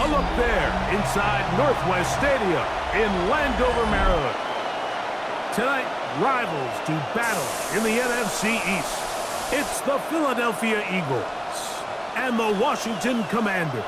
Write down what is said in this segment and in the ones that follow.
A look there inside Northwest Stadium in Landover, Maryland. Tonight, rivals do battle in the NFC East. It's the Philadelphia Eagles and the Washington Commanders.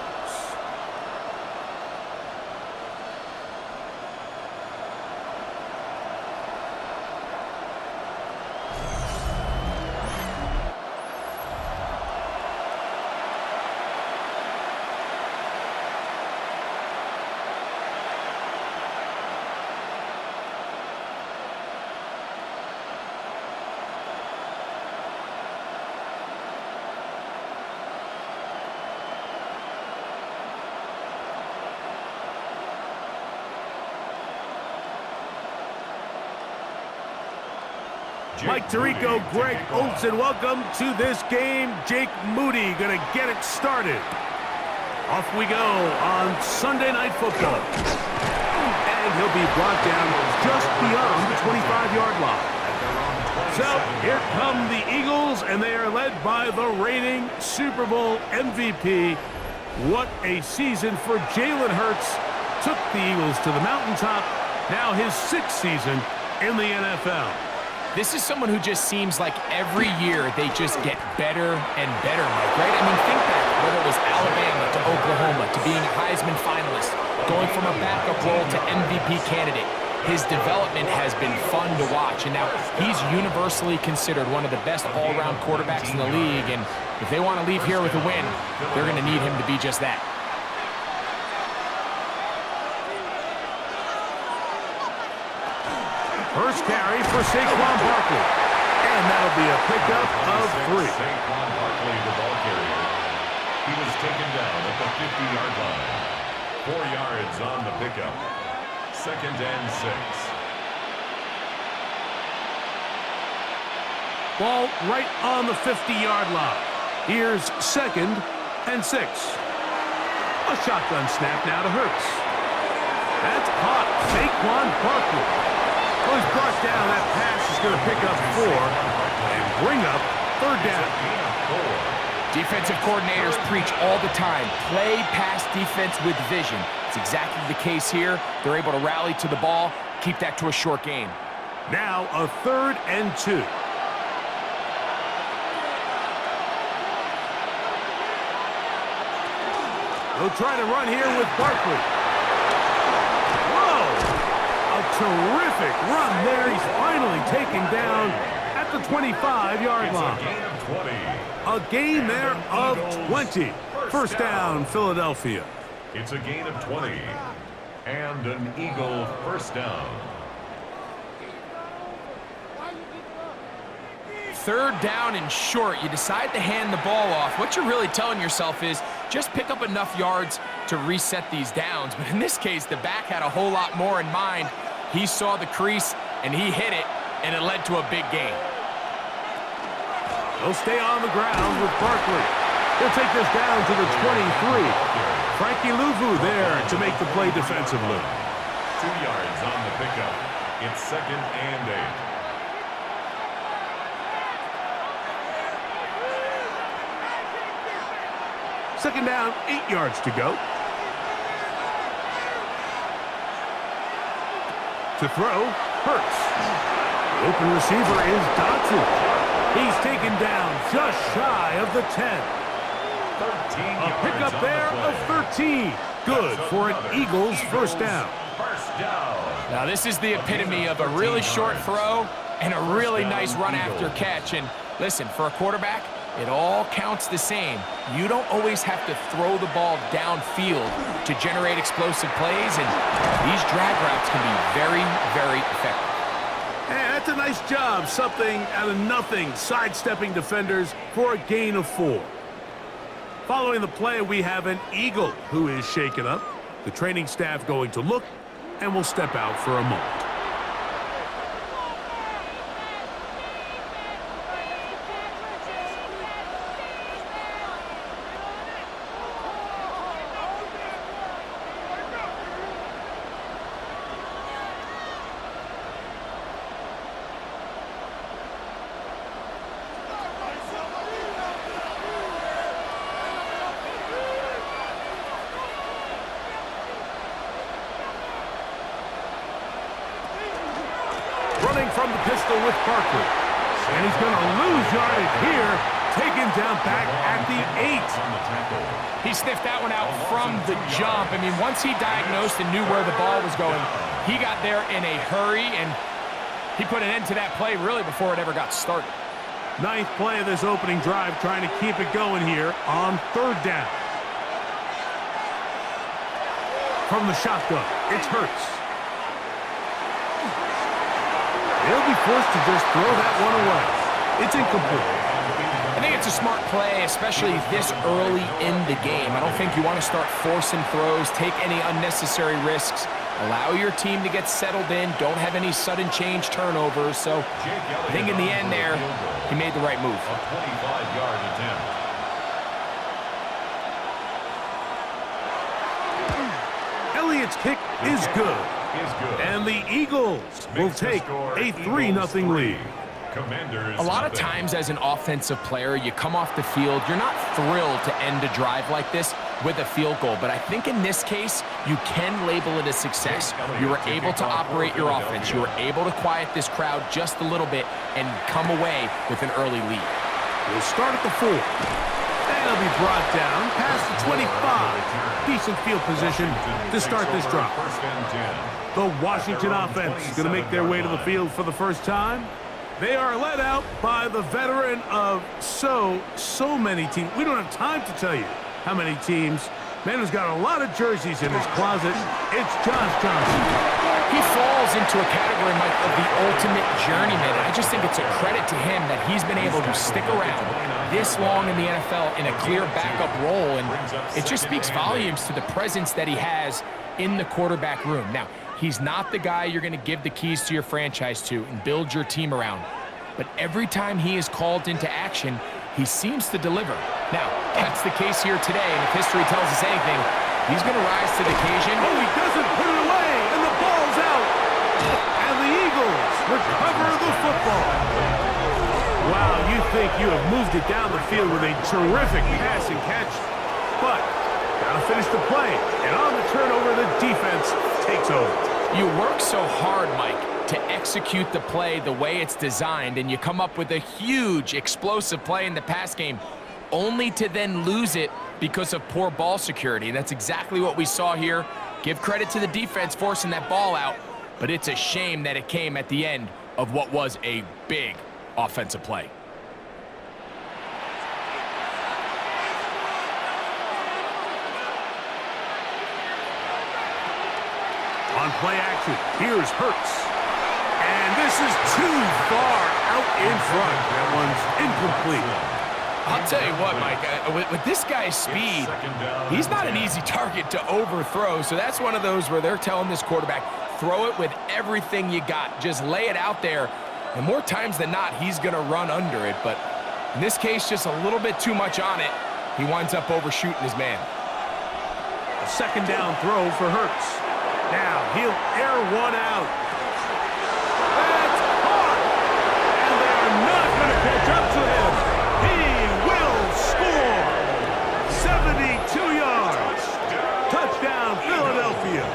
Mike Tirico, Greg Olson, welcome to this game. Jake Moody going to get it started. Off we go on Sunday Night Football. And he'll be brought down just beyond the 25-yard line. So here come the Eagles, and they are led by the reigning Super Bowl MVP. What a season for Jalen Hurts. Took the Eagles to the mountaintop. Now his 6th season in the NFL. This is someone who just seems like every year they just get better and better, Mike, right? I mean, think back, whether it was Alabama to Oklahoma to being a Heisman finalist, going from a backup role to MVP candidate. His development has been fun to watch, and now he's universally considered one of the best all-around quarterbacks in the league, and if they want to leave here with a win, they're going to need him to be just that. First carry for Saquon Barkley. And that'll be a pickup of 3. Saquon Barkley, the ball carrier. He was taken down at the 50-yard line. 4 yards on the pickup. 2nd and 6. Ball right on the 50-yard line. Here's 2nd and 6. A shotgun snap now to Hurts. That's caught. Saquon Barkley. He's brought down. That pass is going to pick up 4 and bring up 3rd down. Defensive coordinators preach all the time, play pass defense with vision. It's exactly the case here. They're able to rally to the ball, keep that to a short game. Now a 3rd and 2. They'll try to run here with Barkley. Terrific run there. He's finally taken down at the 25-yard line. A gain there of 20. First down, Philadelphia. It's a gain of 20. And an Eagle first down. 3rd down and short. You decide to hand the ball off. What you're really telling yourself is just pick up enough yards to reset these downs. But in this case, the back had a whole lot more in mind. He saw the crease, and he hit it, and it led to a big gain. They'll stay on the ground with Barkley. He'll take this down to the 23. Frankie Louvu there to make the play defensively. 2 yards on the pickup. It's 2nd and 8. Second down, 8 yards to go. To throw, Hurts. The open receiver is Dotson. He's taken down just shy of the 10. A pickup there of 13. Good for an Eagles first down. Now this is the epitome of a really short throw and a really nice run after catch. And listen, for a quarterback, it all counts the same. You don't always have to throw the ball downfield to generate explosive plays, and these drag routes can be very, very effective. And that's a nice job. Something out of nothing, sidestepping defenders for a gain of 4. Following the play, we have an Eagle who is shaken up. The training staff going to look, and will step out for a moment. running from the pistol with Barkley. And he's going to lose yardage here, taken down back at the 8. He sniffed that one out from the jump. I mean, once he diagnosed and knew where the ball was going, he got there in a hurry, and he put an end to that play really before it ever got started. 9th play of this opening drive, trying to keep it going here on 3rd down. From the shotgun, it's Hurts. They'll be forced to just throw that one away. It's incomplete. I think it's a smart play, especially this early in the game. I don't think you want to start forcing throws, take any unnecessary risks, allow your team to get settled in, don't have any sudden change turnovers. So I think in the end there, he made the right move. A 25-yard attempt. Elliott's kick is good. And the Eagles will take a 3-0 lead. A lot of times as an offensive player, you come off the field, you're not thrilled to end a drive like this with a field goal. But I think in this case, you can label it a success. You were able to operate your offense. You were able to quiet this crowd just a little bit and come away with an early lead. We'll start at the 4. And he'll be brought down past the 25. Decent field position to start this drive. The Washington offense is going to make their way to the field for the first time. They are led out by the veteran of so many teams. We don't have time to tell you how many teams. Man who's got a lot of jerseys in his closet. It's Josh Johnson. He falls into a category, Mike, of the ultimate journeyman. I just think it's a credit to him that he's been able to stick around this long in the NFL in a clear backup role, and it just speaks volumes to the presence that he has in the quarterback room. Now, he's not the guy you're going to give the keys to your franchise to and build your team around. But every time he is called into action, he seems to deliver. Now, that's the case here today, and if history tells us anything, he's going to rise to the occasion. Oh, he doesn't put it away, and the ball's out. And the Eagles recover the football. Wow, you think you have moved it down the field with a terrific pass and catch. But gotta finish the play, and on the turnover, the defense takes over. You work so hard, Mike, to execute the play the way it's designed, and you come up with a huge, explosive play in the pass game, only to then lose it because of poor ball security. And that's exactly what we saw here. Give credit to the defense forcing that ball out, but it's a shame that it came at the end of what was a big offensive play. On play action, here's Hurts. And this is too far out in front. That one's incomplete. I'll tell you what, Mike, with this guy's speed, he's not an easy target to overthrow. So that's one of those where they're telling this quarterback, throw it with everything you got. Just lay it out there. And more times than not, he's going to run under it. But in this case, just a little bit too much on it. He winds up overshooting his man. A 2nd down throw for Hurts. Now he'll air one out. That's caught! And they're not going to catch up to him. He will score! 72 yards. Touchdown, Philadelphia.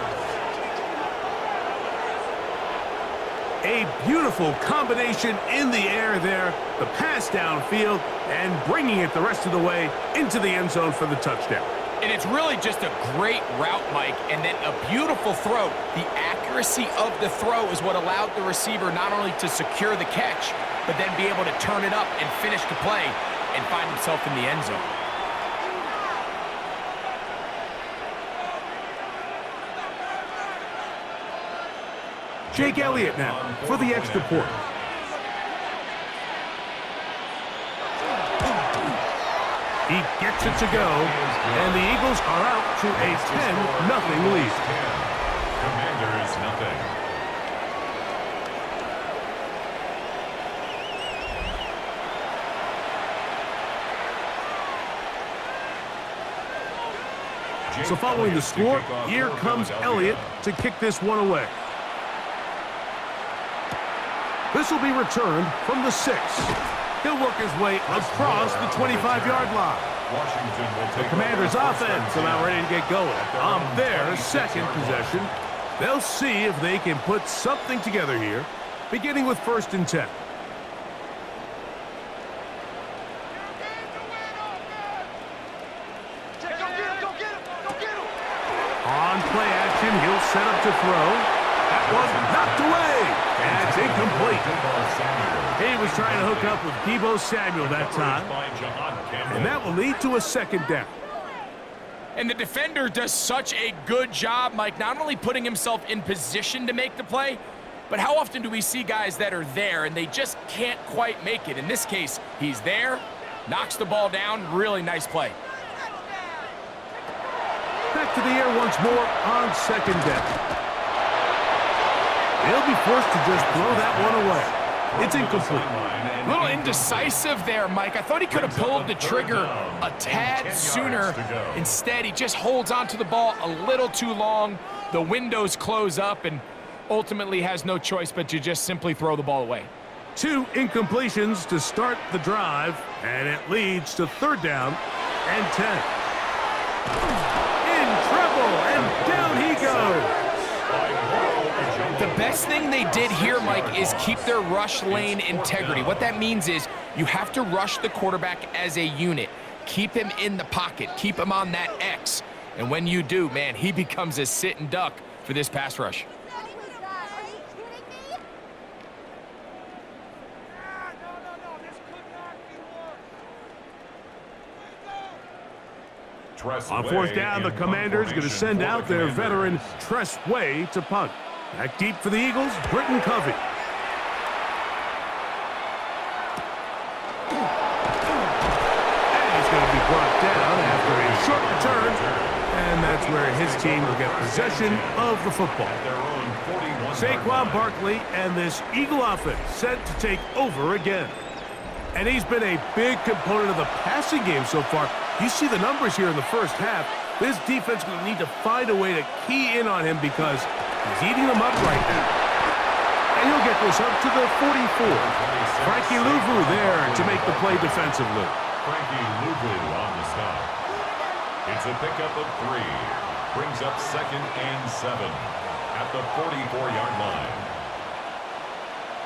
A beautiful combination in the air there. The pass downfield and bringing it the rest of the way into the end zone for the touchdown. And it's really just a great route, Mike, and then a beautiful throw. The accuracy of the throw is what allowed the receiver not only to secure the catch, but then be able to turn it up and finish the play and find himself in the end zone. Jake Elliott now for the extra point. He gets it to go, and the Eagles are out to a 10-0 lead. Commanders, nothing. So following the score, here comes Elliott to kick this one away. This will be returned from the 6. He'll work his way across the 25-yard line. The Commanders' offense are now ready to get going. On their 2nd possession, they'll see if they can put something together here. beginning with 1st and 10. On play action, he'll set up to throw. That was knocked away, and it's incomplete. He was trying to hook up with Deebo Samuel that time, and that will lead to a 2nd down. And the defender does such a good job, Mike, not only putting himself in position to make the play, but how often do we see guys that are there and they just can't quite make it? In this case, he's there, knocks the ball down, really nice play. Back to the air once more on 2nd down. He'll be forced to just throw that one away. It's incomplete. A little indecisive there, Mike. I thought he could have pulled the trigger a tad sooner. Instead, he just holds onto the ball a little too long. The windows close up and ultimately has no choice but to just simply throw the ball away. 2 incompletions to start the drive, and it leads to 3rd down and 10. In trouble, and down he goes. The best thing they did here, Mike, is keep their rush lane integrity. What that means is you have to rush the quarterback as a unit. Keep him in the pocket. Keep him on that X. And when you do, man, he becomes a sitting duck for this pass rush. On 4th down, the Commanders going to send out their veteran Tress Way to punt. Back deep for the Eagles, Britton Covey. And he's going to be brought down after a short return. And that's where his team will get possession of the football. Saquon Barkley and this Eagle offense set to take over again. And he's been a big component of the passing game so far. You see the numbers here in the 1st half. This defense will need to find a way to key in on him because he's eating them up right now. And he'll get this up to the 44. Frankie Louvu there to make the play defensively. Frankie Louvu on the stop. It's a pickup of 3. Brings up 2nd and 7 at the 44-yard line.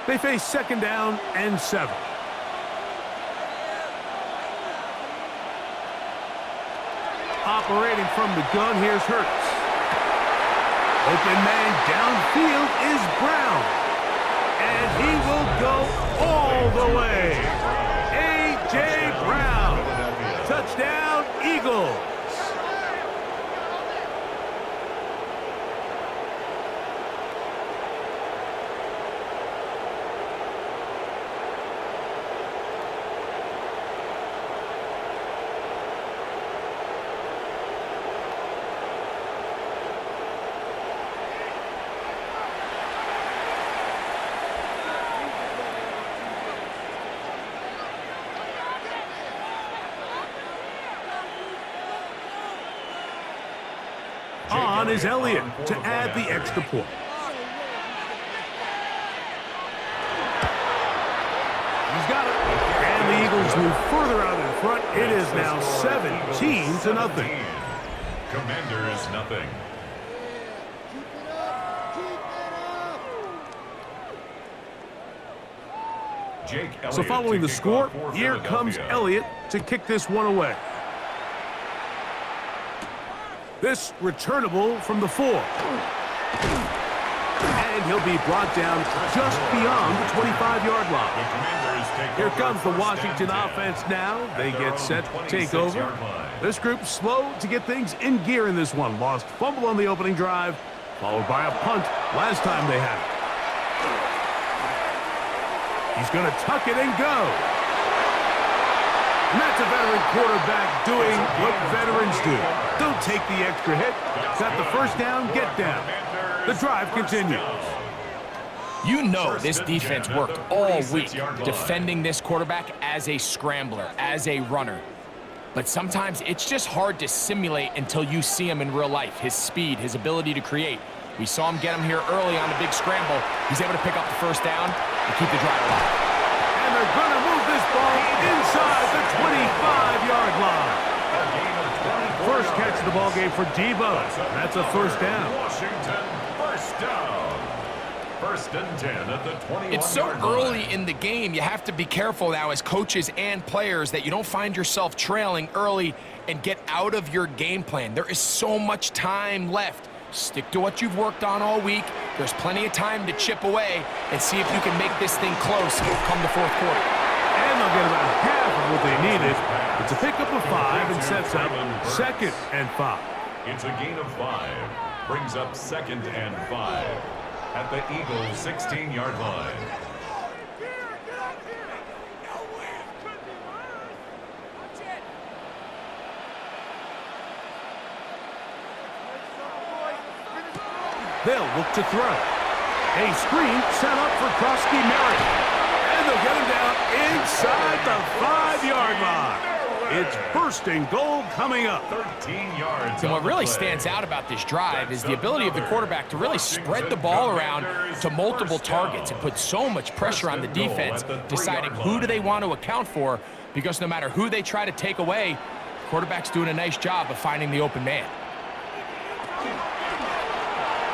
They face 2nd down and 7. Operating from the gun, here's Hurts. Open man downfield is Brown. And he will go all the way. A.J. Brown. Touchdown, Eagles. On is Elliott to add the extra point. He's got it. And the Eagles move further out in front. It is now 17-0. Commanders nothing. So following the score, here comes Elliott to kick this one away. This returnable from the 4. And he'll be brought down just beyond the 25-yard line. Here comes the Washington offense now. They get set to take over. This group slow to get things in gear in this one. Lost fumble on the opening drive, followed by a punt last time they had it. He's going to tuck it and go. And that's a veteran quarterback doing what veterans do. Don't take the extra hit. Got the 1st down, get down. The drive continues. You know this defense worked all week defending this quarterback as a scrambler, as a runner. But sometimes it's just hard to simulate until you see him in real life. His speed, his ability to create. We saw him get him here early on a big scramble. He's able to pick up the 1st down and keep the drive alive. And they're going to move this ball inside the 25-yard line. First catch of the ball game for Deebo. That's a 1st down. Washington, 1st down. First and 10 at the 21-yard line. It's so early in the game, you have to be careful now as coaches and players that you don't find yourself trailing early and get out of your game plan. There is so much time left. Stick to what you've worked on all week. There's plenty of time to chip away and see if you can make this thing close come the fourth quarter. And they'll get about half of what they needed. It's a pickup of 5 and sets up 2nd and 5. It's a gain of 5. Brings up 2nd and 5 at the Eagles' 16-yard line. They'll look to throw. A screen set up for Krosky Merritt. And they'll get him down inside the 5-yard line. It's 1st and goal coming up. 13 yards. And what really stands out about this drive is the ability of the quarterback to really spread the ball around to multiple targets and put so much pressure on the defense, deciding who do they want to account for, because no matter who they try to take away, the quarterback's doing a nice job of finding the open man.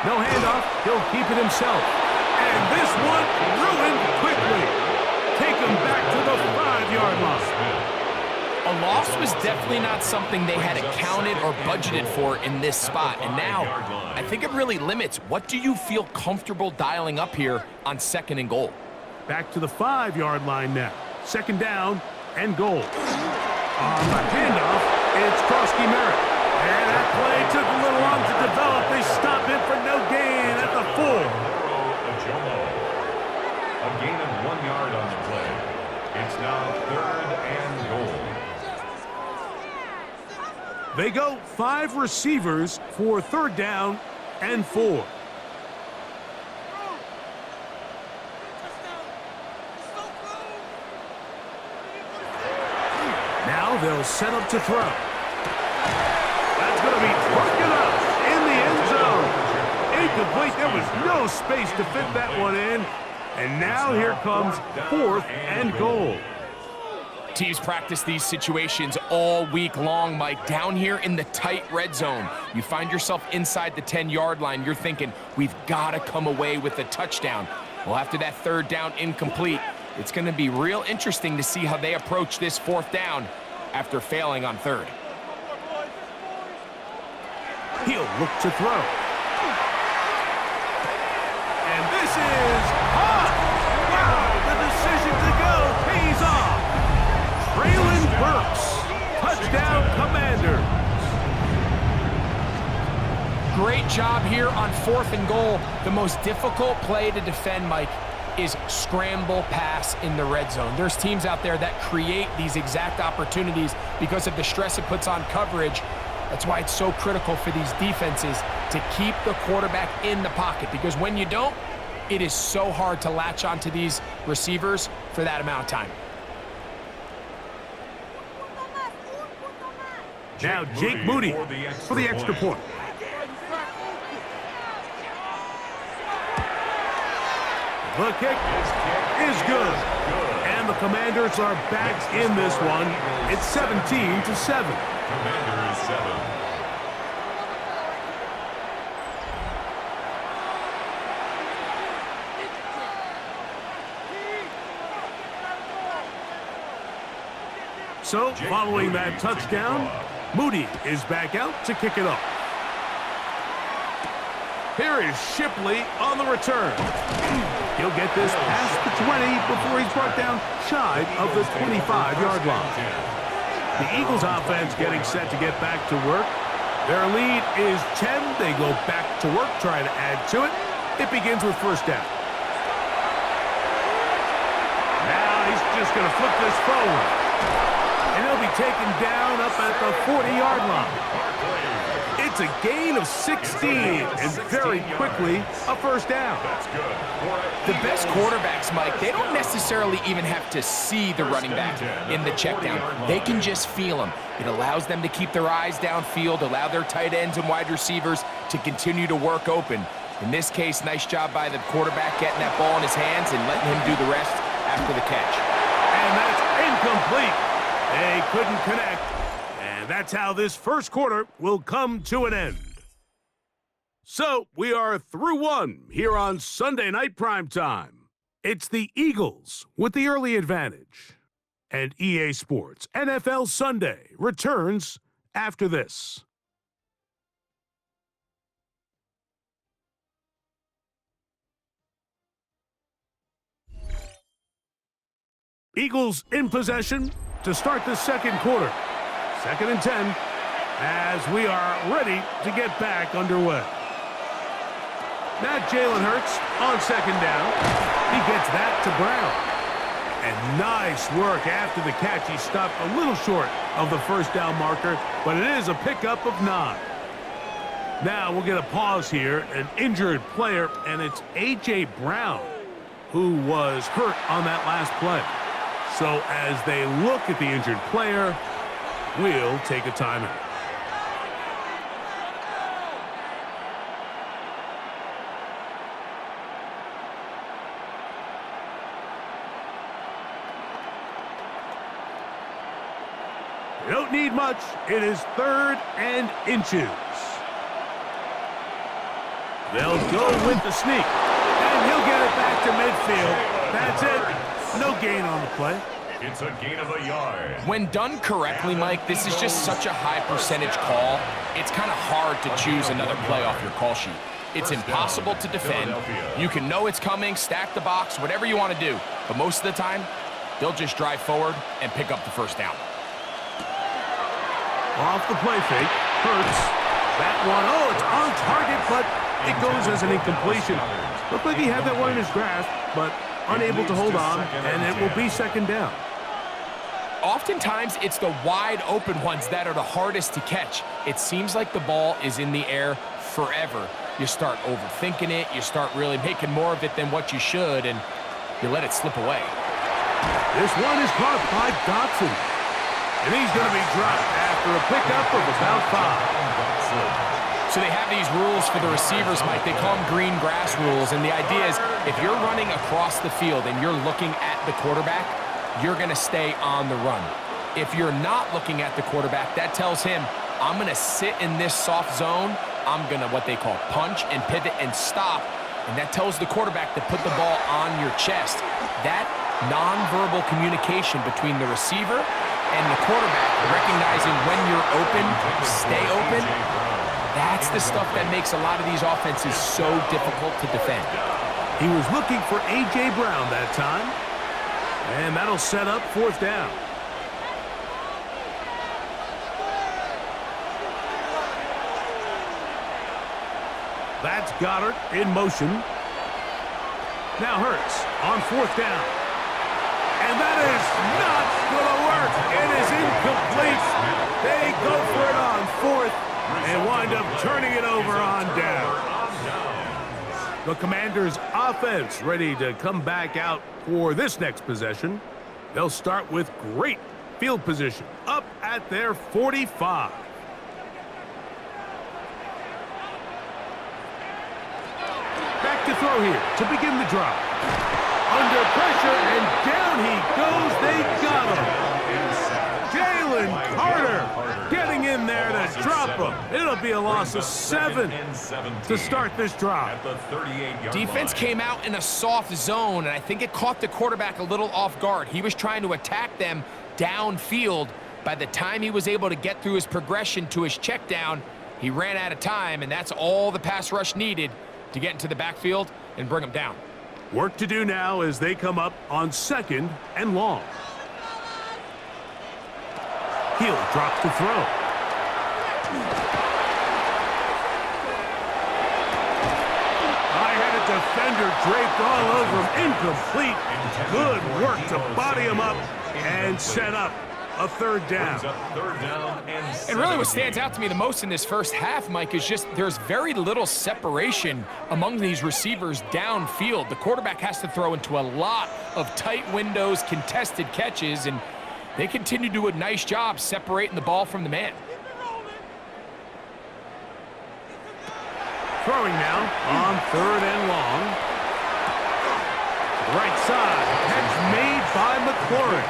No handoff. He'll keep it himself. And this one ruined quickly. Take him back to the 5-yard line. A loss was definitely not something they had accounted or budgeted for in this spot. And now, I think it really limits what do you feel comfortable dialing up here on 2nd and goal. Back to the 5-yard line now. 2nd down and goal. On the handoff, it's Krosky Merritt. And that play took a little long to develop. They stop it for no gain at the 4. A gain of 1 yard on the play. It's now 3rd and goal. They go 5 receivers for 3rd down and 4. Now they'll set up to throw. That's going to be broken up in the end zone. Incomplete. There was no space to fit that one in. And now here comes 4th and goal. Teams practice these situations all week long, Mike. Down here in the tight red zone, you find yourself inside the 10-yard line. You're thinking, we've got to come away with a touchdown. Well, after that 3rd down incomplete, it's going to be real interesting to see how they approach this 4th down after failing on 3rd. He'll look to throw. And this is hot! Wow, the decision to go pays off. Braylon Burks, touchdown Commander. Great job here on 4th and goal. The most difficult play to defend, Mike, is scramble pass in the red zone. There's teams out there that create these exact opportunities because of the stress it puts on coverage. That's why it's so critical for these defenses to keep the quarterback in the pocket, because when you don't, it is so hard to latch onto these receivers for that amount of time. Now Jake Moody for the extra point. The kick is good. And the Commanders are back in this one. It's 17-7. Commanders 7. So, following that touchdown, Moody is back out to kick it off. Here is Shipley on the return. He'll get this past the 20 before he's brought down shy of the 25-yard line. The Eagles offense getting set to get back to work. Their lead is 10. They go back to work, trying to add to it. It begins with 1st down. Now he's just going to flip this forward. And he'll be taken down up at the 40-yard line. It's a gain of 16, and very quickly, a 1st down. The best quarterbacks, Mike, they don't necessarily even have to see the running back in the check down. They can just feel him. It allows them to keep their eyes downfield, allow their tight ends and wide receivers to continue to work open. In this case, nice job by the quarterback getting that ball in his hands and letting him do the rest after the catch. And that's incomplete. They couldn't connect. And that's how this 1st quarter will come to an end. So we are through one here on Sunday Night Primetime. It's the Eagles with the early advantage. And EA Sports NFL Sunday returns after this. Eagles in possession to start the second quarter. 2nd and 10 as we are ready to get back underway. Now Jalen Hurts on 2nd down. He gets that to Brown. And nice work after the catch. He stopped a little short of the first down marker, but it is a pickup of 9. Now we'll get a pause here, an injured player, and it's A.J. Brown who was hurt on that last play. So as they look at the injured player, we'll take a timeout. They don't need much. It is 3rd and inches. They'll go with the sneak, and he'll get it back to midfield. That's it. No gain on the play. It's a gain of a yard. When done correctly, Mike, this is just such a high percentage call. It's kind of hard to choose another play off your call sheet. It's impossible to defend. You can know it's coming, stack the box, whatever you want to do. But most of the time, they'll just drive forward and pick up the first down. Off the play fake. Hurts. That one, oh, it's on target, but it goes as an incompletion. Looked like he had that one in his grasp, but unable to hold on, and it will be 2nd down. Oftentimes, it's the wide open ones that are the hardest to catch. It seems like the ball is in the air forever. You start overthinking it, you start really making more of it than what you should, and you let it slip away. This one is caught by Dotson, and he's going to be dropped after a pickup of about 5. So they have these rules for the receivers, Mike. They call them green grass rules, and the idea is if you're running across the field and you're looking at the quarterback, you're going to stay on the run. If you're not looking at the quarterback, that tells him, I'm going to sit in this soft zone. I'm going to what they call punch and pivot and stop, and that tells the quarterback to put the ball on your chest. That nonverbal communication between the receiver and the quarterback, recognizing when you're open, stay open, that's the stuff that makes a lot of these offenses so difficult to defend. He was looking for A.J. Brown that time, and that'll set up 4th down. That's Goddard in motion. Now Hurts on 4th down. And that is not going to work. It is incomplete. They go for it on 4th. And wind up turning it over on down. The Commanders' offense ready to come back out for this next possession. They'll start with great field position up at their 45. Back to throw here to begin the drive. Under pressure, and down he goes. They got him. Jalen Carter getting in there to drop him. It'll be a loss of 7 to start this drive. Defense came out in a soft zone, and I think it caught the quarterback a little off guard. He was trying to attack them downfield. By the time he was able to get through his progression to his check down, he ran out of time, and that's all the pass rush needed to get into the backfield and bring him down. Work to do now as they come up on 2nd and long. He'll drop the throw. I had a defender draped all over him. Incomplete. Good work to body him up and set up a 3rd down. And really what stands out to me the most in this first half, Mike, is just there's very little separation among these receivers downfield. The quarterback has to throw into a lot of tight windows, contested catches, and they continue to do a nice job separating the ball from the man. Throwing now on 3rd and long. Right side. Catch made by McLaurin.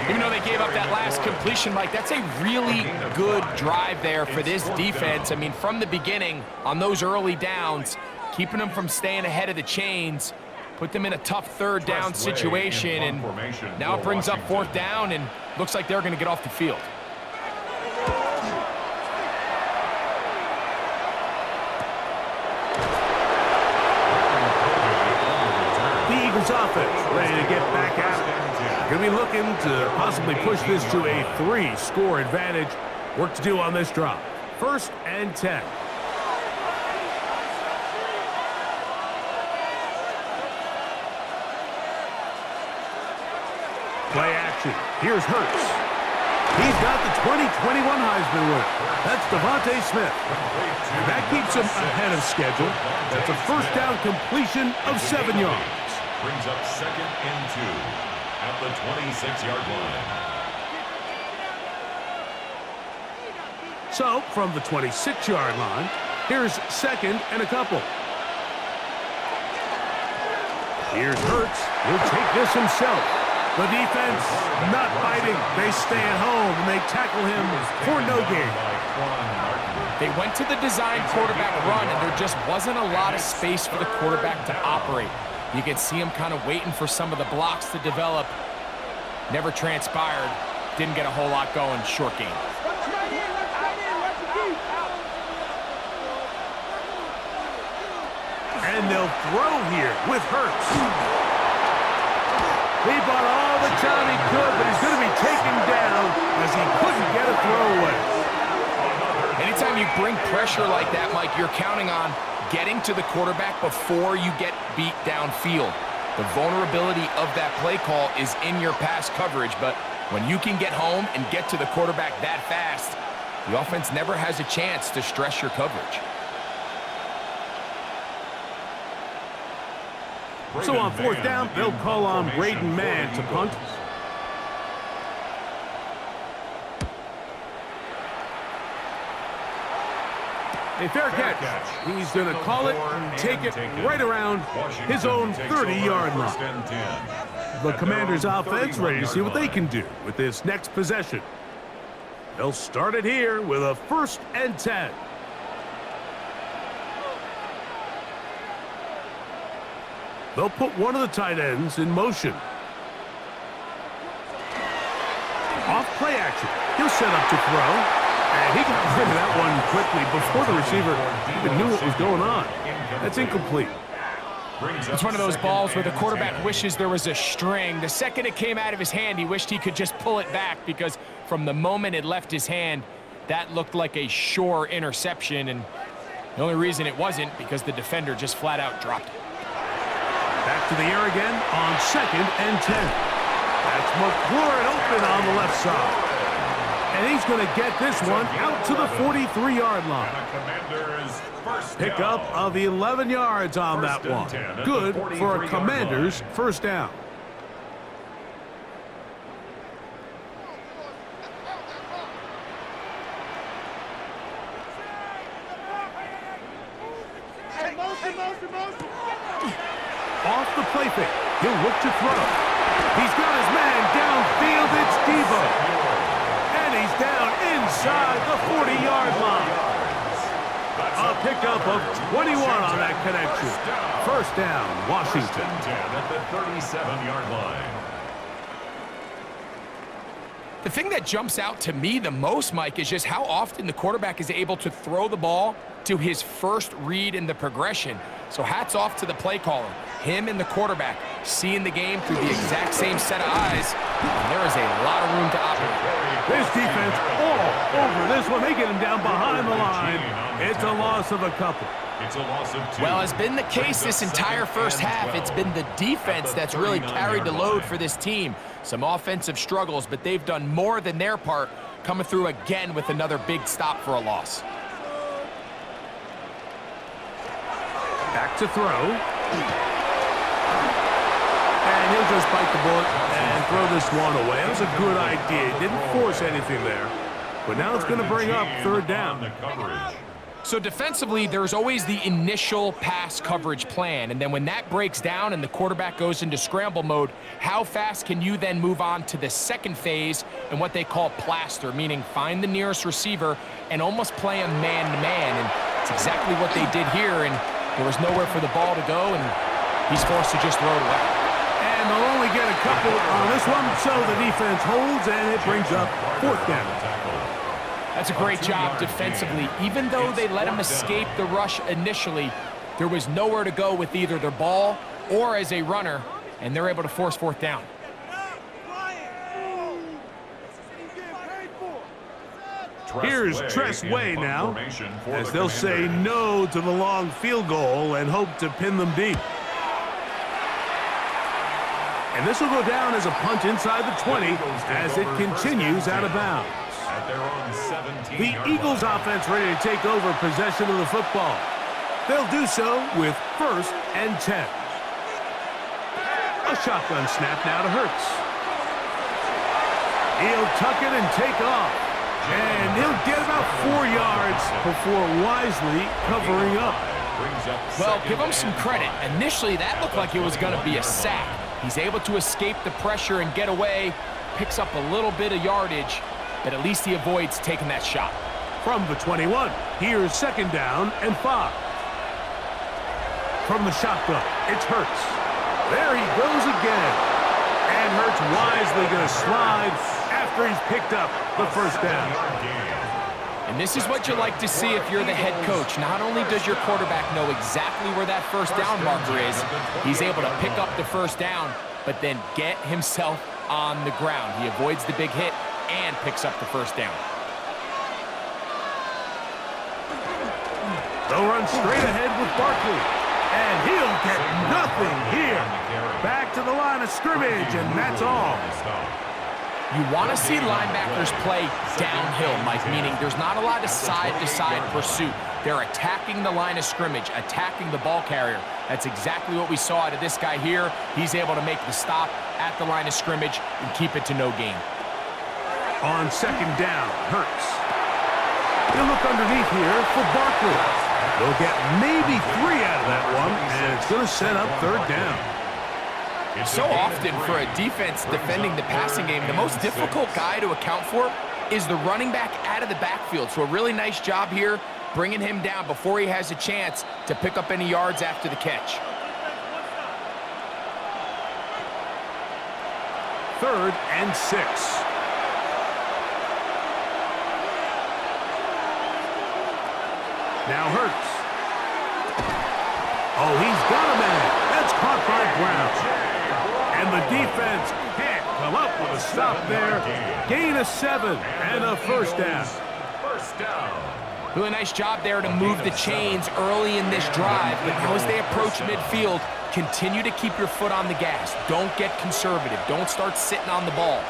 Even though they gave up that last completion, Mike, that's a really good drive there for this defense. I mean, from the beginning, on those early downs, keeping them from staying ahead of the chains, put them in a tough third down situation, and now it brings up fourth down, and looks like they're going to get off the field. The Eagles offense ready to get back at it. Going to be looking to possibly push this to a 3-score advantage. Work to do on this drive. 1st and 10. Play action. Here's Hurts. He's got the 2021 Heisman winner. That's Devontae Smith. And that keeps him ahead of schedule. That's a first down completion of 7 yards. Brings up 2nd and 2 at the 26-yard line. So, from the 26-yard line, here's 2nd and a couple. Here's Hurts. He'll take this himself. The defense not biting. They stay at home, and they tackle him for no gain. They went to the design quarterback run, and there just wasn't a lot of space for the quarterback to operate. You can see him kind of waiting for some of the blocks to develop. Never transpired. Didn't get a whole lot going. Short game. And they'll throw here with Hurts. He bought all the time he could, but he's going to be taken down as he couldn't get a throw away. Anytime you bring pressure like that, Mike, you're counting on getting to the quarterback before you get beat downfield. The vulnerability of that play call is in your pass coverage, but when you can get home and get to the quarterback that fast, the offense never has a chance to stress your coverage. So on 4th down, they'll call on Braden Mann to punt. A fair catch. He's going to call it and take it right around his own 30-yard line. The Commanders' offense ready to see what they can do with this next possession. They'll start it here with a 1st and 10. They'll put one of the tight ends in motion. Off play action. He'll set up to throw. And he got rid of that one quickly before the receiver even knew what was going on. That's incomplete. It's one of those balls where the quarterback wishes there was a string. The second it came out of his hand, he wished he could just pull it back, because from the moment it left his hand, that looked like a sure interception. And the only reason it wasn't because the defender just flat out dropped it. Back to the air again on 2nd and 10. That's McLaurin open on the left side. And he's going to get this one out to the 43-yard line. Pickup of 11 yards on that one. Good for a Commanders' first down. Off the play fake. He'll look to throw. He's got his man downfield. It's Devo. And he's down inside the 40-yard line. A pickup of 21 on that connection. First down, Washington. At the 37-yard line. The thing that jumps out to me the most, Mike, is just how often the quarterback is able to throw the ball to his first read in the progression. So hats off to the play caller. Him and the quarterback seeing the game through the exact same set of eyes. And there is a lot of room to operate. This defense all over this one. They get him down behind the line. It's a loss of a couple. It's a loss of 2. Well, as been the case this entire first half, it's been the defense that's really carried the load for this team. Some offensive struggles, but they've done more than their part, coming through again with another big stop for a loss. Back to throw. And he'll just bite the bullet and throw this one away. That was a good idea. He didn't force anything there. But now it's going to bring up 3rd down. So defensively, there's always the initial pass coverage plan, and then when that breaks down and the quarterback goes into scramble mode, how fast can you then move on to the second phase and what they call plaster, meaning find the nearest receiver and almost play him man-to-man, and it's exactly what they did here, and there was nowhere for the ball to go, and he's forced to just throw it away. And they'll only get a couple on this one, so the defense holds, and it brings up fourth down. That's a great job defensively. Even though they let him escape the rush initially, there was nowhere to go with either their ball or as a runner, and they're able to force fourth down. Here's Tress Way now, as they'll say no to the long field goal and hope to pin them deep. And this will go down as a punt inside the 20 as it continues out of bounds. The Eagles offense ready to take over possession of the football. They'll do so with 1st and 10. A shotgun snap now to Hurts. He'll tuck it and take off. And he'll get about 4 yards before wisely covering up. Well, give him some credit. Initially, that looked like it was going to be a sack. He's able to escape the pressure and get away, picks up a little bit of yardage, but at least he avoids taking that shot. From the 21, here's 2nd down and 5. From the shotgun, it's Hurts. There he goes again. And Hurts wisely going to slide after he's picked up the 1st down. And this is what you like to see if you're the head coach. Not only does your quarterback know exactly where that 1st down marker is, he's able to pick up the 1st down, but then get himself on the ground. He avoids the big hit and picks up the 1st down. They'll run straight ahead with Barkley. And he'll get nothing here. Back to the line of scrimmage, and that's all. You want to see linebackers play downhill, Mike, meaning there's not a lot of side-to-side pursuit. They're attacking the line of scrimmage, attacking the ball carrier. That's exactly what we saw out of this guy here. He's able to make the stop at the line of scrimmage and keep it to no gain. On 2nd down, Hurts. He'll look underneath here for Barkley. They'll get maybe 3 out of that one, and it's going to set up 3rd down. So often for a defense defending the passing game, the most difficult guy to account for is the running back out of the backfield. So a really nice job here bringing him down before he has a chance to pick up any yards after the catch. 3rd and 6. Now Hurts. Oh, he's got a man. That's caught by Brown. And the defense can't come up with a stop there. Gain of 7 and a 1st down. Really nice job there to move the chains early in this drive. But now as they approach midfield, continue to keep your foot on the gas. Don't get conservative. Don't start sitting on the ball.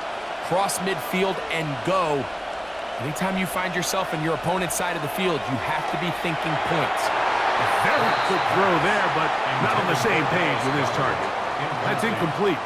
Cross midfield and go. Anytime you find yourself on your opponent's side of the field, you have to be thinking points. A very quick throw there, but not on the same page with his target. That's incomplete.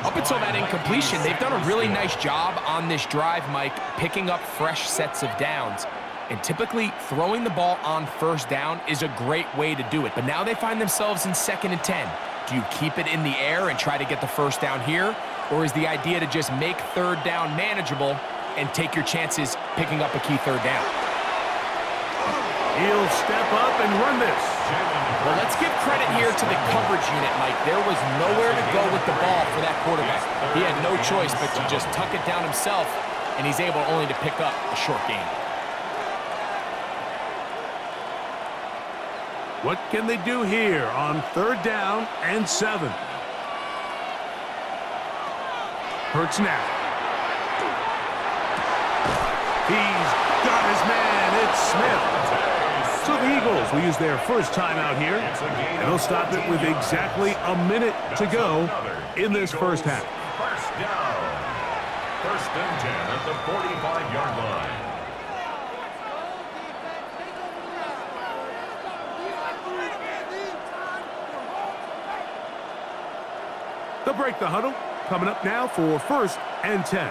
Up until that incompletion, they've done a really nice job on this drive, Mike, picking up fresh sets of downs. And typically, throwing the ball on 1st down is a great way to do it. But now they find themselves in 2nd and 10. Do you keep it in the air and try to get the 1st down here? Or is the idea to just make 3rd down manageable and take your chances picking up a key 3rd down? He'll step up and run this. Well, let's give credit here to the coverage unit, Mike. There was nowhere to go with the ball for that quarterback. He had no choice but to just tuck it down himself, and he's able only to pick up a short gain. What can they do here on 3rd down and 7? Hurts now. He's got his man. It's Smith. So the Eagles will use their 1st time out here, and they'll stop it with exactly a minute to go in this 1st half. 1st down. 1st and 10 at the 45-yard line. They'll break the huddle. Coming up now for 1st and 10.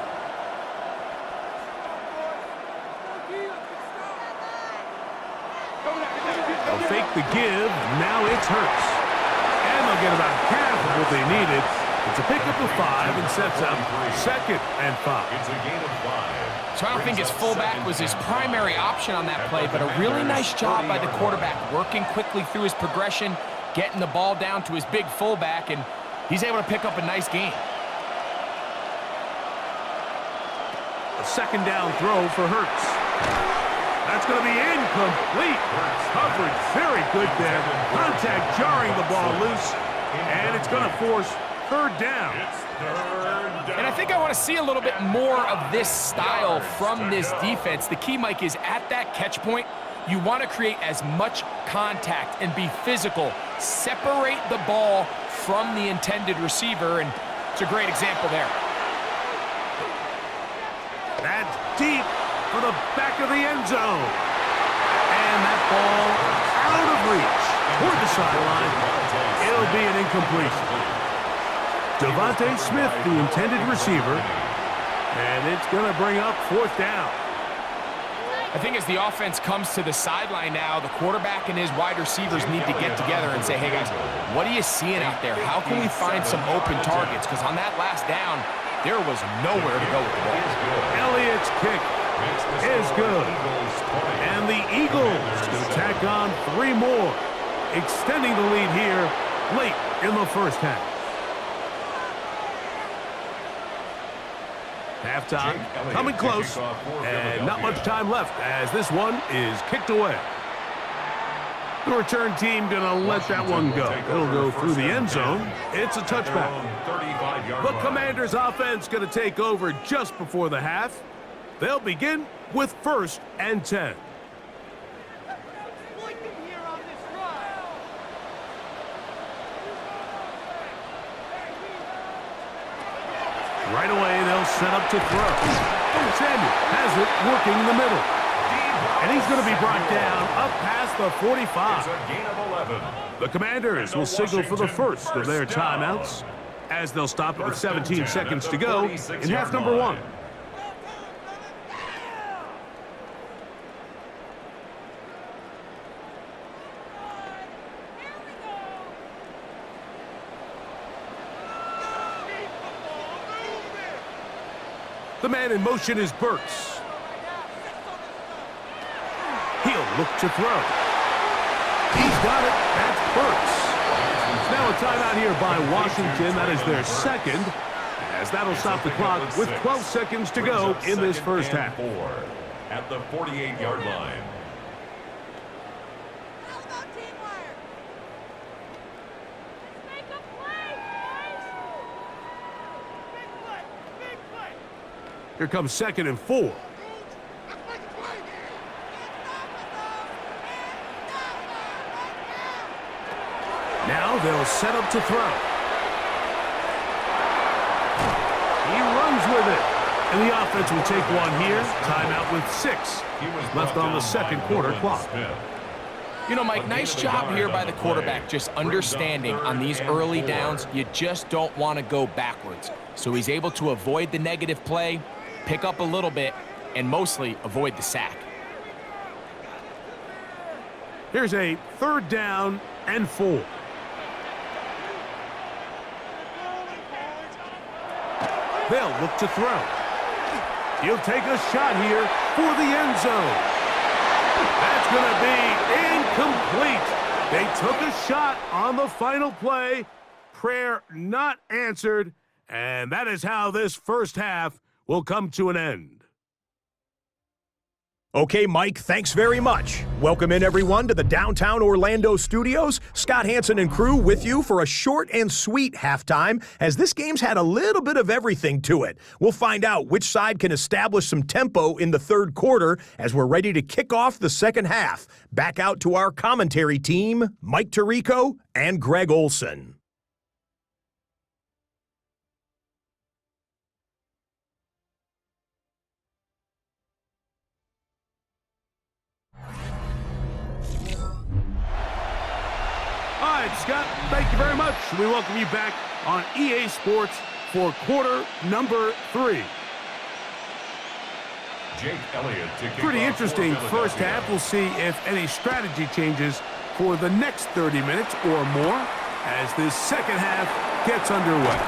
fake the give. Now it's Hurts. And they'll get about half of what they needed. It's a pickup of 5 and sets up 2nd and 5. It's a gain of 5. So I don't think his fullback was his primary option on that play, but a really nice job by the quarterback, working quickly through his progression, getting the ball down to his big fullback, and he's able to pick up a nice gain. A 2nd down throw for Hurts. That's going to be incomplete. Coverage very good there. Contact jarring the ball loose, and it's going to force 3rd down. And I think I want to see a little bit more of this style from this defense. The key, Mike, is at that catch point, you want to create as much contact and be physical. Separate the ball from the intended receiver, and it's a great example there. That's deep for the back of the end zone. And that ball out of reach toward the sideline. It'll be an incompletion. Devontae Smith, the intended receiver, and it's going to bring up 4th down. I think as the offense comes to the sideline now, the quarterback and his wide receivers need to get together and say, hey, guys, what are you seeing out there? How can we find some open targets? Because on that last down, there was nowhere to go with the ball. Elliott's kick is good. And the Eagles will tack on 3 more, extending the lead here late in the first half. Halftime coming close, and not much time left as this one is kicked away. The return team going to let that one go. It'll go through the end zone. It's a touchback. The Commanders' offense going to take over just before the half. They'll begin with 1st and 10. Right away, they'll set up to throw. Samuel has it working in the middle. And he's going to be brought down up past the 45. The Commanders will signal for the first of their timeouts as they'll stop it with 17 seconds to go in half number 1. The man in motion is Burks. He'll look to throw. He's got it. That's Burks. Now a timeout here by Washington. That is their 2nd, as that'll stop the clock with 12 seconds to go in this first half. At the 48-yard line. Here comes 2nd and 4. Now they'll set up to throw. He runs with it. And the offense will take one here. Timeout with 6 left on the 2nd quarter clock. You know, Mike, nice job here by the quarterback, just understanding on these early downs, you just don't want to go backwards. So he's able to avoid the negative play, pick up a little bit, and mostly avoid the sack. Here's a 3rd down and 4. They'll look to throw. He'll take a shot here for the end zone. That's going to be incomplete. They took a shot on the final play. Prayer not answered. And that is how this first half will come to an end. Okay, Mike, thanks very much. Welcome in, everyone, to the downtown Orlando studios. Scott Hansen and crew with you for a short and sweet halftime, as this game's had a little bit of everything to it. We'll find out which side can establish some tempo in the 3rd quarter as we're ready to kick off the 2nd half. Back out to our commentary team, Mike Tirico and Greg Olson. All right, Scott, thank you very much. We welcome you back on EA Sports for quarter number 3. Jake Elliott to kick Pretty off interesting for first Philadelphia. half. We'll see if any strategy changes for the next 30 minutes or more as this second half gets underway.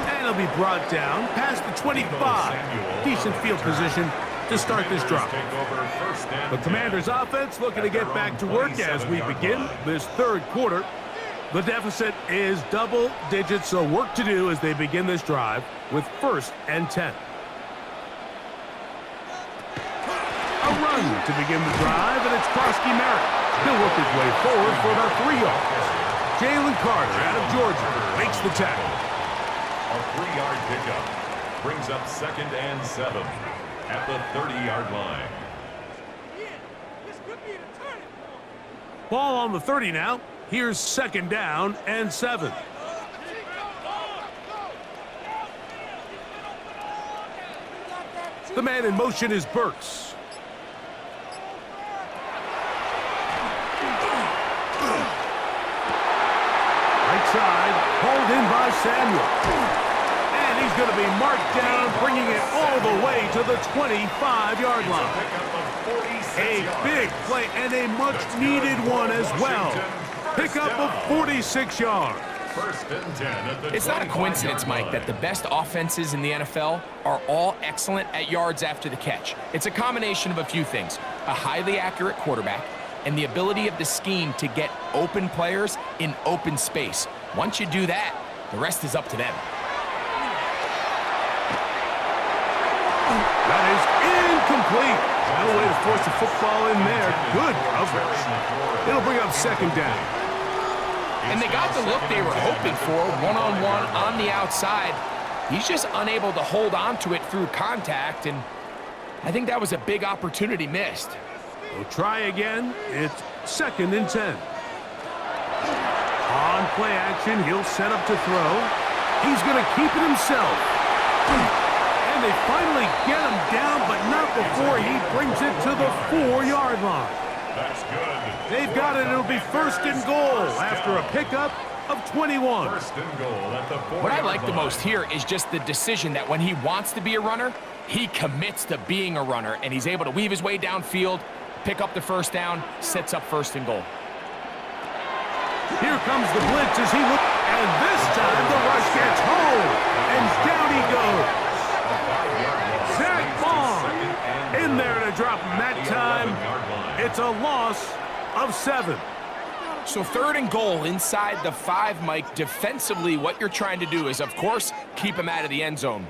And it'll be brought down past the 25. Decent field position to start this drive. The Commanders' offense looking to get back to work as we begin this third quarter. The deficit is double digits, so work to do as they begin this drive with 1st and 10. A run to begin the drive, and it's Krosky Merritt. He'll work his way forward for about 3 yards. Jalen Carter out of Georgia makes the tackle. A 3-yard pickup brings up 2nd and 7 at the 30-yard line. Ball on the 30 now. Here's 2nd down and 7. The man in motion is Burks. Right side, hauled in by Samuel. And he's going to be marked down, bringing it all the way to the 25-yard line. A big play and a much-needed one as well. Pickup of 46 yards. 1st and 10 at the It's not a coincidence, Mike, that the best offenses in the NFL are all excellent at yards after the catch. It's a combination of a few things: a highly accurate quarterback and the ability of the scheme to get open players in open space. Once you do that, the rest is up to them. That is incomplete. No way to force the football in there. Good coverage. It'll bring up 2nd down. And they got the look they were hoping for, one-on-one on the outside. He's just unable to hold on to it through contact, and I think that was a big opportunity missed. We'll try again. It's 2nd and 10. On play action, he'll set up to throw. He's going to keep it himself. And they finally get him down, but not before he brings it to the 4-yard line. That's good. They've got it. It'll be 1st and goal after a pickup of 21. 1st and goal at the 4-yard line. What I like the most here is just the decision that when he wants to be a runner, he commits to being a runner, and he's able to weave his way downfield, pick up the 1st down, sets up 1st and goal. Here comes the blitz as he looks, and this time the rush gets home, and down he goes. Zach Bond in there to drop him that time. It's a loss of 7. So 3rd and goal inside the 5, Mike. Defensively, what you're trying to do is, of course, keep him out of the end zone.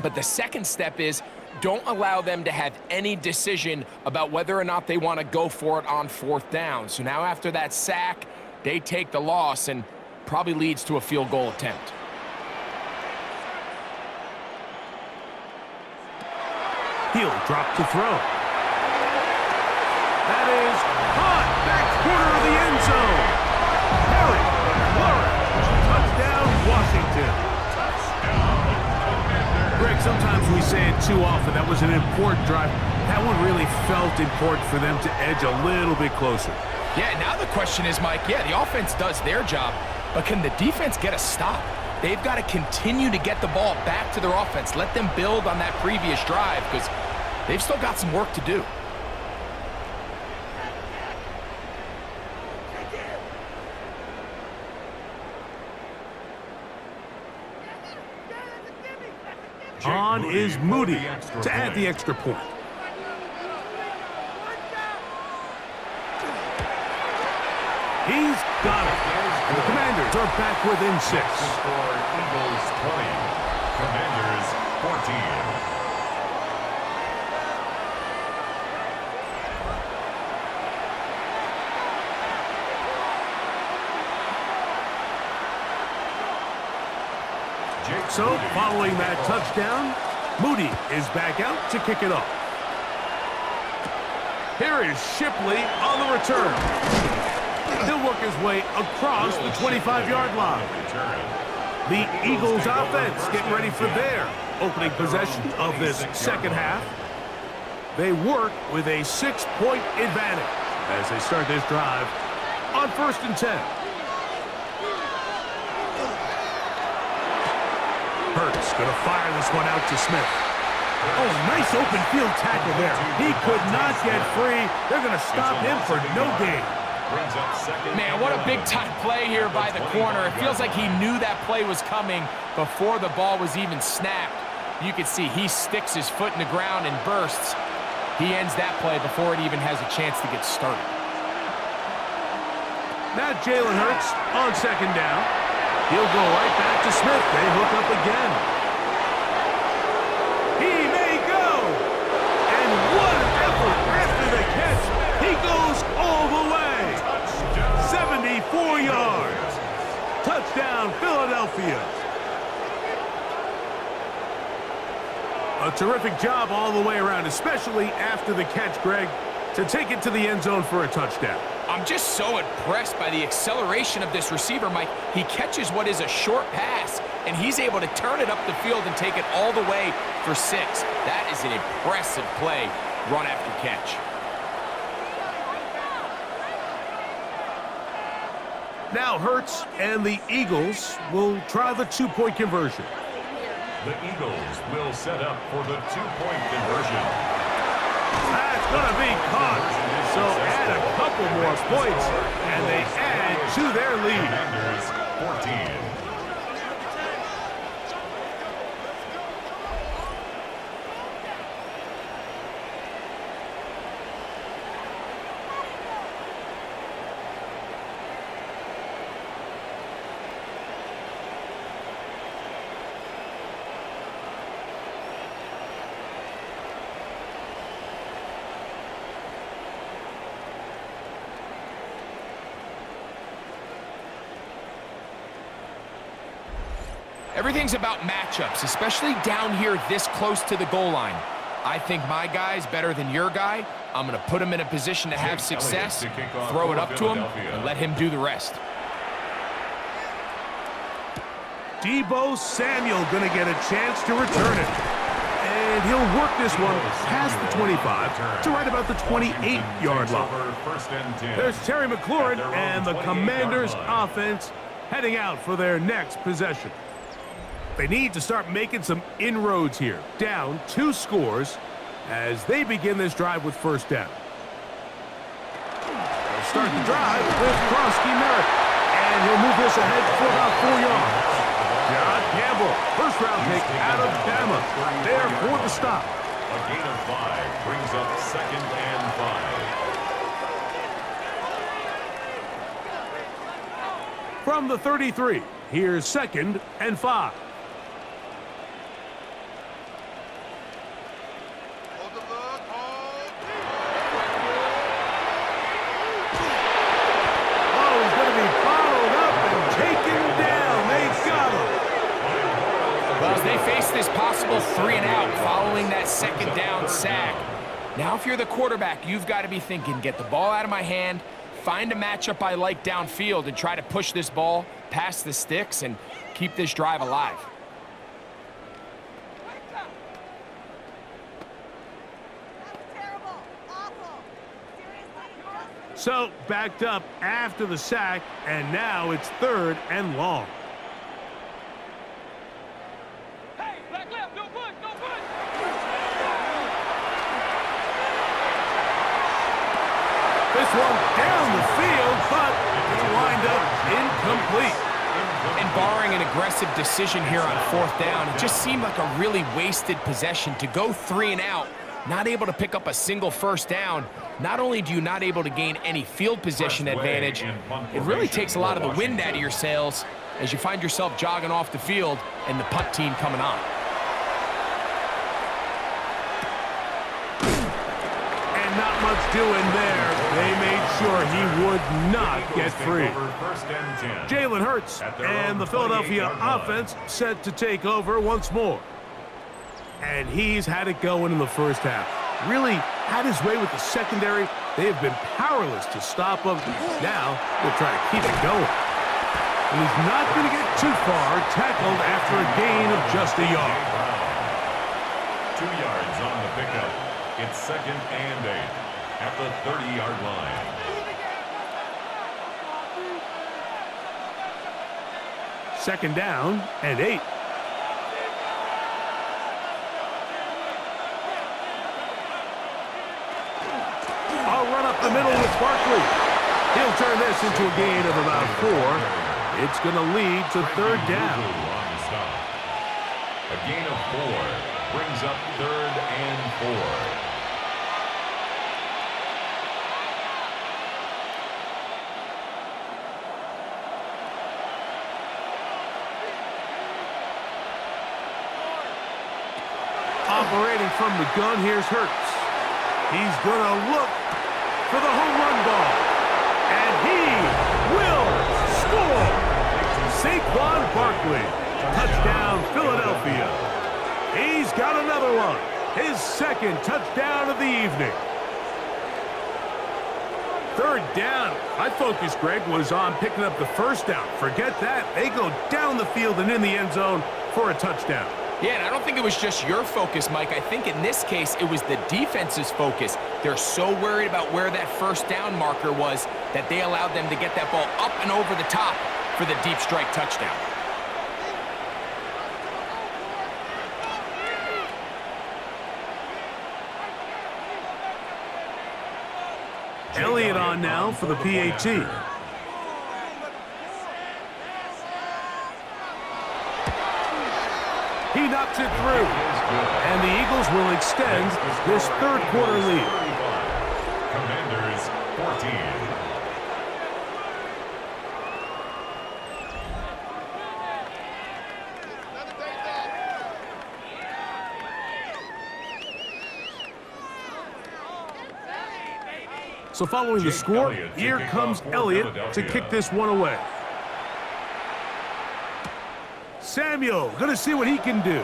But the second step is don't allow them to have any decision about whether or not they want to go for it on 4th down. So now after that sack, they take the loss and probably leads to a field goal attempt. He'll drop to throw. That is caught back corner of the end zone. Harry Warren, touchdown Washington. Greg, sometimes we say it too often. That was an important drive. That one really felt important for them to edge a little bit closer. Yeah, now the question is, Mike, yeah, the offense does their job, but can the defense get a stop? They've got to continue to get the ball back to their offense. Let them build on that previous drive because they've still got some work to do. On is Moody to add the extra point. He's got it. And the Commanders are back within 6. Score Eagles 20, Commanders 14. So, following that touchdown, Moody is back out to kick it off. Here is Shipley on the return. He'll work his way across the 25-yard line. The Eagles offense getting ready for their opening possession of this second half. They work with a 6-point advantage as they start this drive on 1st and 10. Hurts going to fire this one out to Smith. Oh, nice open field tackle there. He could not get free. They're going to stop him for no gain. brings up second. Man, what a big-time play here by the corner. It feels like he knew that play was coming before the ball was even snapped. You can see he sticks his foot in the ground and bursts. He ends that play before it even has a chance to get started. Now Jalen Hurts on second down. He'll go right back to Smith. They hook up again. He may go. And what an effort after the catch. He goes all the way. 74 yards. Touchdown, Philadelphia. A terrific job all the way around, especially after the catch, Greg, to take it to the end zone for a touchdown. I'm just so impressed by the acceleration of this receiver, Mike. He catches what is a short pass, and he's able to turn it up the field and take it all the way for 6. That is an impressive play, run after catch. Now Hurts and the Eagles will try the two-point conversion. The Eagles will set up for the two-point conversion. That's going to be caught. So add a couple more points, and they add to their lead. Commanders 14. Everything's about matchups, especially down here this close to the goal line. I think my guy's better than your guy. I'm going to put him in a position to have success, throw it up to him, and let him do the rest. Deebo Samuel going to get a chance to return it. And he'll work this one past the 25 to right about the 28-yard line. There's Terry McLaurin and the Commanders' offense heading out for their next possession. They need to start making some inroads here. Down 2 scores as they begin this drive with first down. They'll start the drive with Krosky Merritt. And he'll move this ahead for about 4 yards. John Campbell, first-round pick out of Bama. There for the stop. A gain of 5 brings up second and 5. From the 33, here's second and 5. This possible 3-and-out following that second down sack. Now, if you're the quarterback, you've got to be thinking, get the ball out of my hand, find a matchup I like downfield, and try to push this ball past the sticks and keep this drive alive. So, backed up after the sack, and now it's 3rd and long. This one down the field, but it's lined up incomplete. And barring an aggressive decision here on 4th down, it just seemed like a really wasted possession to go 3-and-out, not able to pick up a single first down. Not only do you not able to gain any field position advantage, it really takes a lot of the wind out of your sails as you find yourself jogging off the field and the punt team coming on. And not much doing there. They made sure he would not get free. Jalen Hurts and the Philadelphia offense set to take over once more. And he's had it going in the first half. Really had his way with the secondary. They have been powerless to stop him. Now they'll try to keep it going. And he's not going to get too far, tackled after a gain of just a yard. 2 yards on the pickup. It's 2nd and 8 at the 30-yard line. Second down and 8. I'll run up the middle with Barkley. He'll turn this into a gain of about 4. It's going to lead to third down. A gain of 4 brings up 3rd and 4. Operating from the gun, here's Hurts. He's going to look for the home run ball. And he will score. Saquon Barkley. Touchdown, Philadelphia. He's got another one. His second touchdown of the evening. Third down. My focus, Greg, was on picking up the first down. Forget that. They go down the field and in the end zone for a touchdown. Yeah, and I don't think it was just your focus, Mike. I think in this case, it was the defense's focus. They're so worried about where that first down marker was that they allowed them to get that ball up and over the top for the deep strike touchdown. Elliott on now for the PAT. He knocks it through. And the Eagles will extend this third quarter lead. Commanders 14. So following the score, here comes Elliott to kick this one away. Samuel, going to see what he can do.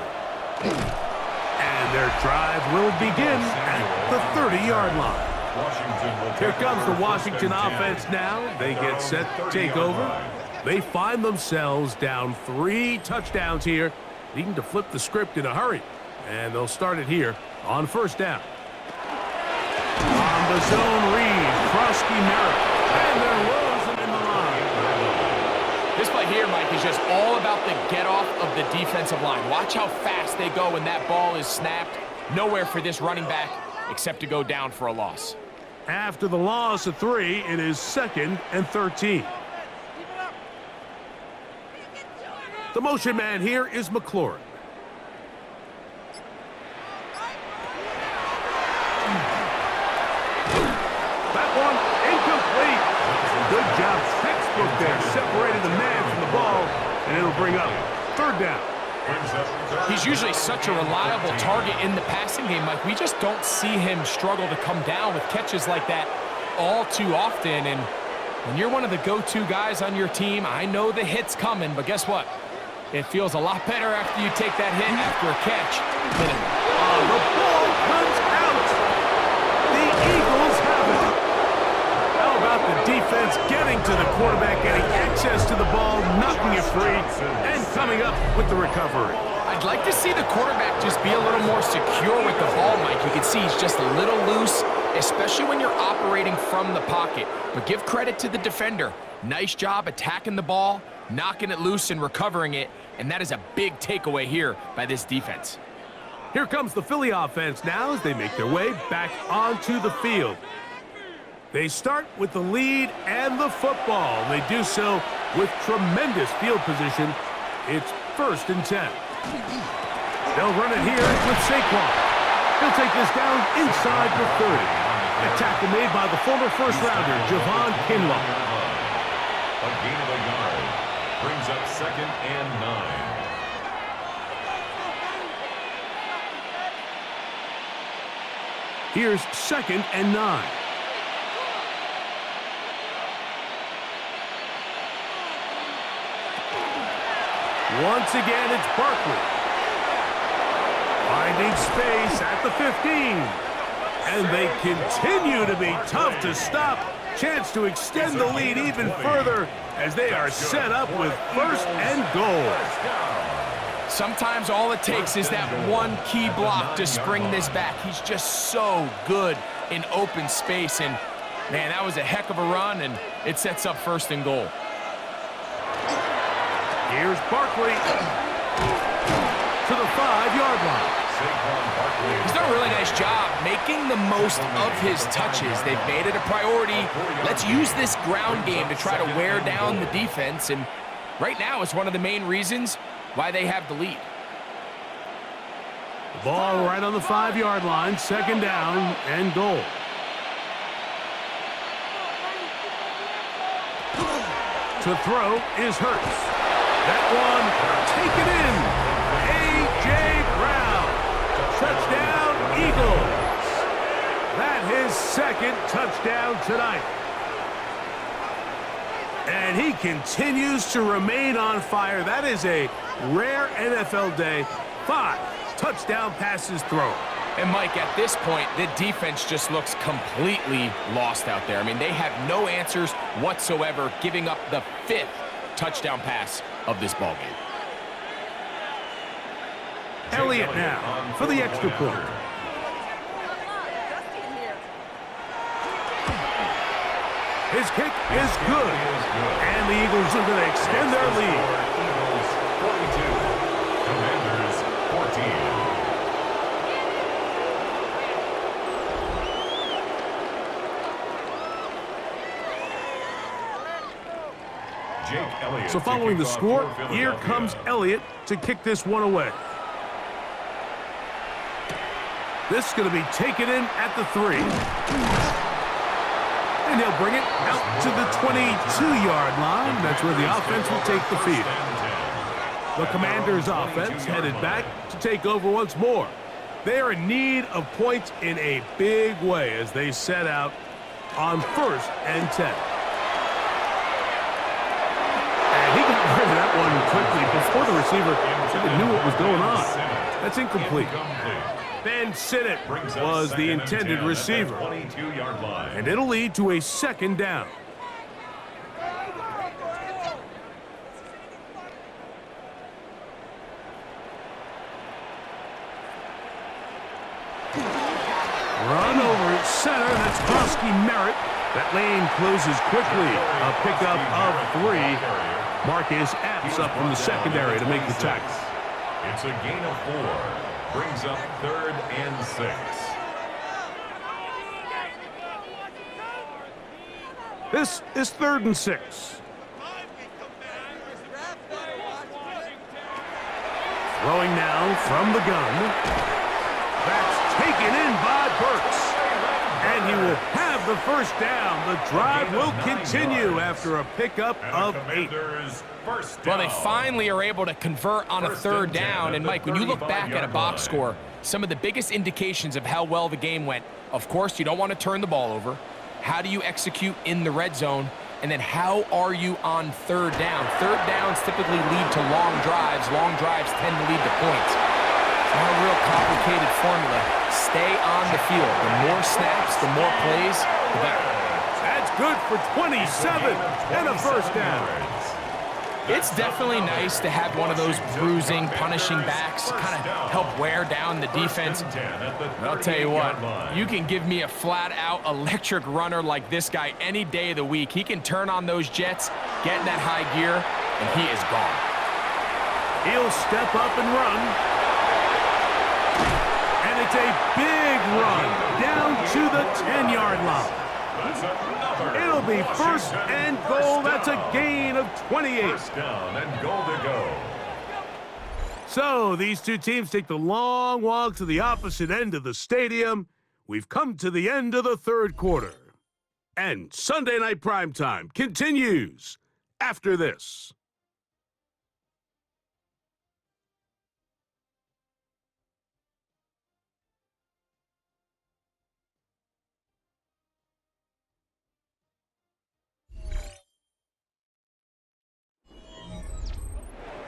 And their drive will begin at the 30-yard line. Here comes the Washington offense now. They get set to take over. They find themselves down 3 touchdowns here, needing to flip the script in a hurry. And they'll start it here on first down. On the zone read, Krosky Merritt. And they're losing in the line. This play here, Mike, is just all about the get-off of the defensive line. Watch how fast they go when that ball is snapped. Nowhere for this running back except to go down for a loss. After the loss of 3, it is 2nd and 13. The motion man here is McLaurin. That one incomplete. Good job, textbook there, separating the man from the ball, and it'll bring up third down. He's usually such a reliable target in the passing game, Mike. We just don't see him struggle to come down with catches like that all too often. And when you're one of the go-to guys on your team, I know the hit's coming, but guess what? It feels a lot better after you take that hit after a catch. The ball comes out. The Eagles have it. How about the defense getting to the quarterback, getting access to the ball, knocking it free, and coming up with the recovery? I'd like to see the quarterback just be a little more secure with the ball, Mike. You can see he's just a little loose, especially when you're operating from the pocket. But give credit to the defender. Nice job attacking the ball, knocking it loose and recovering it, and that is a big takeaway here by this defense. Here comes the Philly offense now as they make their way back onto the field. They start with the lead and the football. They do so with tremendous field position. It's 1st and 10. They'll run it here with Saquon. He'll take this down inside the 30. A tackle made by the former first-rounder, Javon Kinlaw. A gain of a yard brings up 2nd and 9. Here's 2nd and 9. Once again, it's Barkley. Finding space at the 15. And they continue to be tough to stop. Chance to extend the lead even further as they are set up with 1st and goal. Sometimes all it takes is that one key block to spring this back. He's just so good in open space. And, man, that was a heck of a run, and it sets up 1st and goal. Here's Barkley to the 5-yard line. He's done a really nice job making the most of his touches. They've made it a priority. Let's use this ground game to try to wear down the defense, and right now it's one of the main reasons why they have the lead. The ball right on the 5-yard line, 2nd down and goal. To throw is Hurts. That one taken in. A.J. Brown. Touchdown, Eagles. That his 2nd touchdown tonight. And he continues to remain on fire. That is a rare NFL day. 5 touchdown passes thrown. And Mike, at this point, the defense just looks completely lost out there. I mean, they have no answers whatsoever, giving up the 5th touchdown pass of this ballgame. Elliott now for the extra point. His kick is good. And the Eagles are going to extend their lead. Eagles 42, Commanders 14. So following the score, here comes Elliott to kick this one away. This is going to be taken in at the 3. And he'll bring it out to the 22-yard line. That's where the offense will take the field. The Commanders' offense headed back to take over once more. They are in need of points in a big way as they set out on 1st and 10. He got rid of that one quickly before the receiver even knew what was going on. That's incomplete. Van Sinnott was the intended receiver. And it'll lead to a 2nd down. Run over at center. That's Hosky Merritt. That lane closes quickly. A pickup of 3. Marcus Epps up from the secondary to make the tackle. It's a gain of 4. Brings up 3rd and 6. This is 3rd and 6. Throwing now from the gun. That's taken in by Burks. And he will have the 1st down. The drive will continue after a pickup of 8. Well, they finally are able to convert on a 3rd down. And, Mike, when you look back at a box score, some of the biggest indications of how well the game went, of course, you don't want to turn the ball over. How do you execute in the red zone? And then how are you on 3rd down? 3rd downs typically lead to long drives. Long drives tend to lead to points. It's not a real complicated formula. Stay on the field. The more snaps, the more plays, the better. That's good for 27 and a 1st down. It's definitely nice to have one of those bruising, punishing backs kind of help wear down the defense. But I'll tell you what, you can give me a flat-out electric runner like this guy any day of the week. He can turn on those jets, get in that high gear, and he is gone. He'll step up and run. And it's a big run down to the 10-yard line. It'll be 1st and goal. That's a gain of 28. 1st down and goal to go. So these two teams take the long walk to the opposite end of the stadium. We've come to the end of the 3rd quarter. And Sunday Night Primetime continues after this.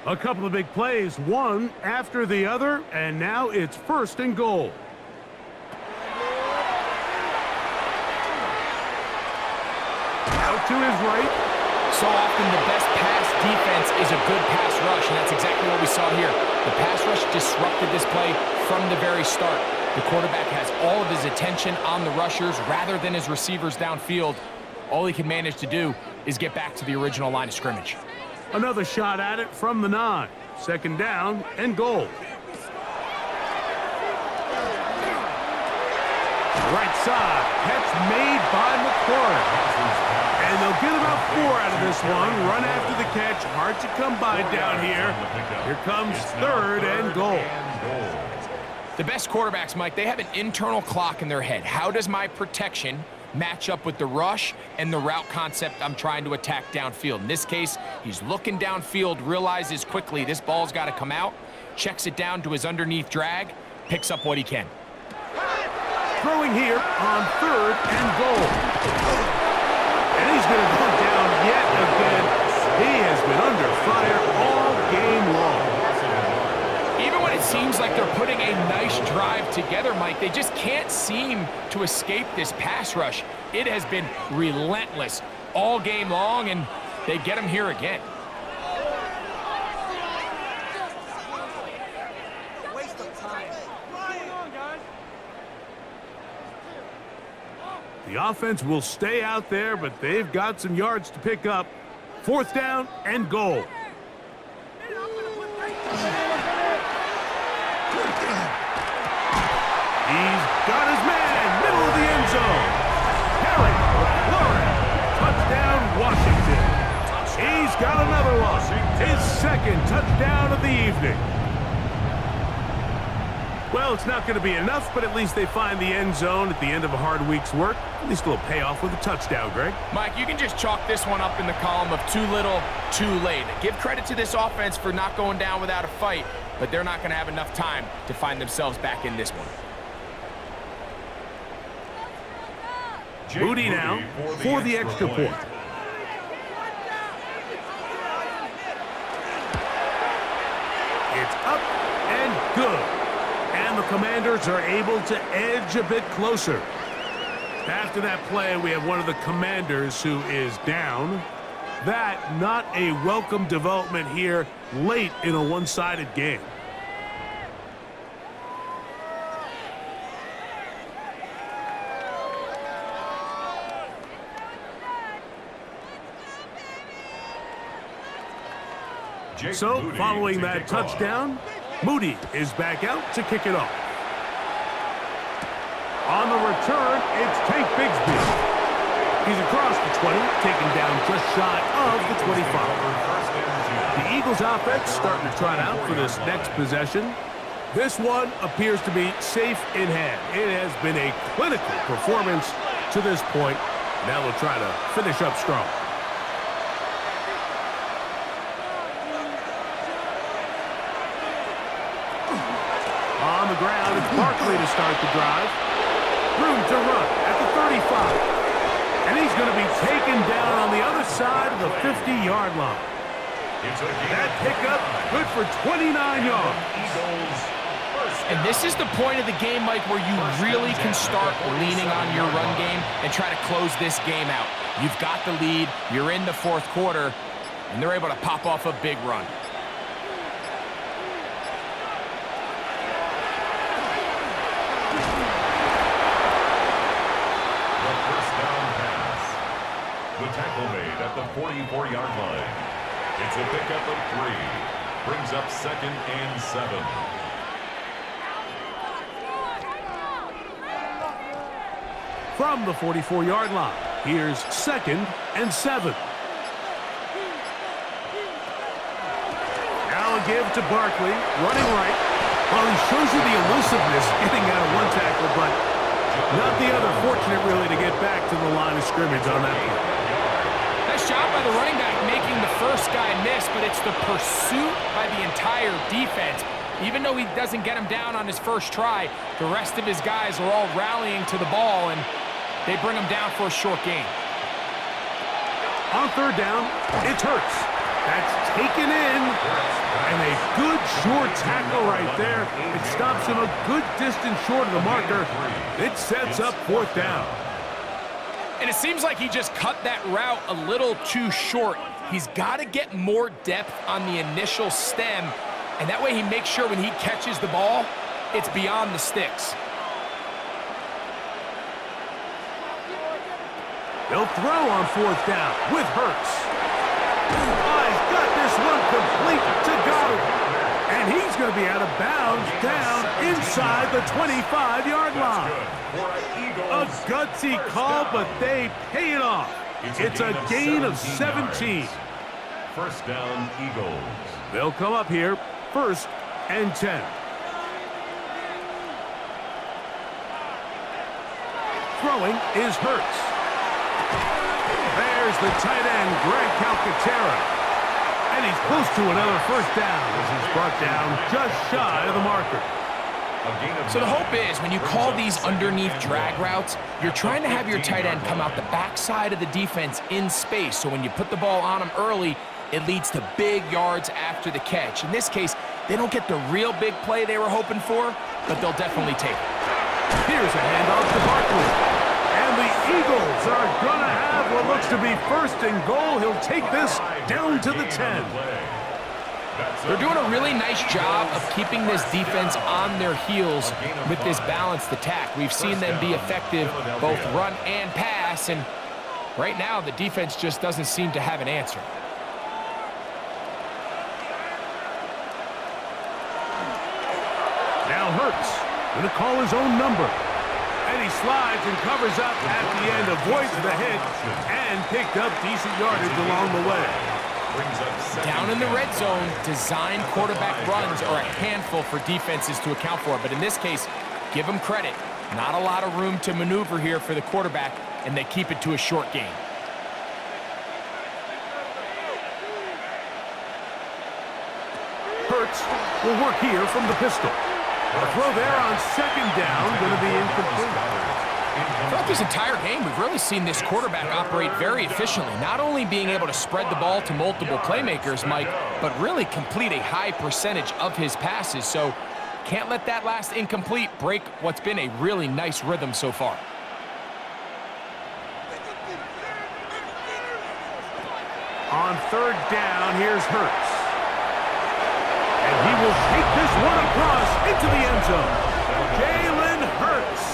A couple of big plays, one after the other, and now it's 1st and goal. Out to his right. So often the best pass defense is a good pass rush, and that's exactly what we saw here. The pass rush disrupted this play from the very start. The quarterback has all of his attention on the rushers rather than his receivers downfield. All he can manage to do is get back to the original line of scrimmage. Another shot at it from the 9. 2nd down and goal. inside. Catch made by McLaurin. And they'll get about 4 out of this one. Run after the catch. Hard to come by down here. Here comes 3rd and goal. The best quarterbacks, Mike, they have an internal clock in their head. How does my protection match up with the rush and the route concept I'm trying to attack downfield? In this case, he's looking downfield, realizes quickly this ball's got to come out, checks it down to his underneath drag, picks up what he can. Throwing here on 3rd and goal. And he's going to go down yet again. He has been under fire all game long. Even when it seems like they're putting a nice drive together, Mike, they just can't seem to escape this pass rush. It has been relentless all game long, and they get him here again. Waste of time. The offense will stay out there, but they've got some yards to pick up. 4th down and goal. He's got his man, middle of the end zone. Harry McLaurin, touchdown Washington. He's got another one, his 2nd touchdown of the evening. Well, it's not going to be enough, but at least they find the end zone at the end of a hard week's work. At least a little payoff with a touchdown, Greg. Mike, you can just chalk this one up in the column of too little, too late. Give credit to this offense for not going down without a fight, but they're not going to have enough time to find themselves back in this one. Moody now for the extra point. It's up and good. And the Commanders are able to edge a bit closer. After that play, we have one of the Commanders who is down. That not a welcome development here late in a one-sided game. So, following that touchdown, Moody is back out to kick it off. On the return, it's Tank Bigsby. He's across the 20, taken down just shy of the 25. The Eagles offense starting to trot out for this next possession. This one appears to be safe in hand. It has been a clinical performance to this point. Now they'll try to finish up strong. On the ground, it's Barkley to start the drive. Room to run at the 35. And he's going to be taken down on the other side of the 50-yard line. That pickup, good for 29 yards. And this is the point of the game, Mike, where you really can start leaning on your run game and try to close this game out. You've got the lead, you're in the 4th quarter, and they're able to pop off a big run. The tackle made at the 44-yard line. It's a pickup of 3. Brings up 2nd and 7. From the 44-yard line, here's 2nd and 7. Now a give to Barkley, running right. Well, he shows you the elusiveness getting out of one tackle, but not the other. Fortunate, really, to get back to the line of scrimmage on that play. Nice job by the running back making the first guy miss, but it's the pursuit by the entire defense. Even though he doesn't get him down on his first try, the rest of his guys are all rallying to the ball, and they bring him down for a short gain. On 3rd down, it's Hurts. That's taken in, and a good short tackle right there. It stops him a good distance short of the marker. It sets up 4th down. And it seems like he just cut that route a little too short. He's got to get more depth on the initial stem, and that way he makes sure when he catches the ball, it's beyond the sticks. They'll throw on 4th down with Hurts. Oh, he's got this one complete to Goddard. And he's going to be out of bounds down inside the 25-yard line. A gutsy call, but they pay it off. It's a gain of 17. First down, Eagles. They'll come up here, 1st and 10. Throwing is Hurts. There's the tight end, Greg Calcaterra. And he's close to another first down as he's brought down just shy of the marker. So the hope is when you call these underneath drag routes, you're trying to have your tight end come out the backside of the defense in space. So when you put the ball on him early, it leads to big yards after the catch. In this case, they don't get the real big play they were hoping for, but they'll definitely take it. Here's a handoff to Barkley. And the Eagles are going to have what looks to be 1st and goal. He'll take this down to the 10. They're doing a really nice job of keeping this defense on their heels with this balanced attack. We've seen them be effective both run and pass, and right now the defense just doesn't seem to have an answer. Now Hurts going to call his own number. And he slides and covers up at the end, avoids the hit, and picked up decent yardage along the way. Down in the red zone, design quarterback runs are a handful for defenses to account for. But in this case, give them credit. Not a lot of room to maneuver here for the quarterback, and they keep it to a short game. Hurts will work here from the pistol. A throw there on 2nd down, going to be incomplete. Throughout this entire game, we've really seen this quarterback operate very efficiently, not only being able to spread the ball to multiple playmakers, Mike, but really complete a high percentage of his passes. So can't let that last incomplete break what's been a really nice rhythm so far. On 3rd down, here's Hurts. And he will take this one across into the end zone. Jalen Hurts.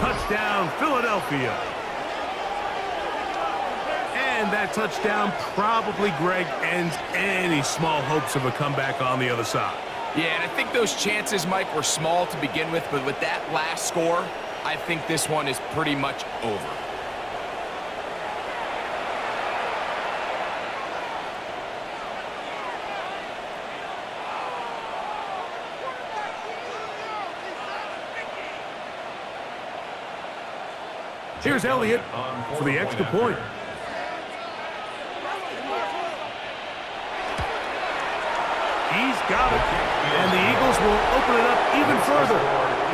Touchdown, Philadelphia. And that touchdown probably, Greg, ends any small hopes of a comeback on the other side. Yeah, and I think those chances, Mike, were small to begin with, but with that last score, I think this one is pretty much over. Here's Elliott for the extra point. He's got it. And the Eagles will open it up even further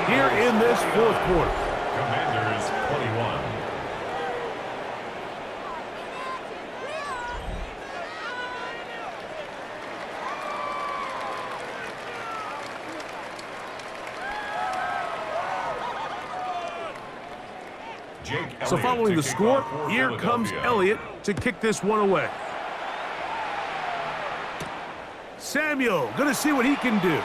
here in this 4th quarter. Commanders 21. So following the score, here comes Elliott to kick this one away. Samuel going to see what he can do.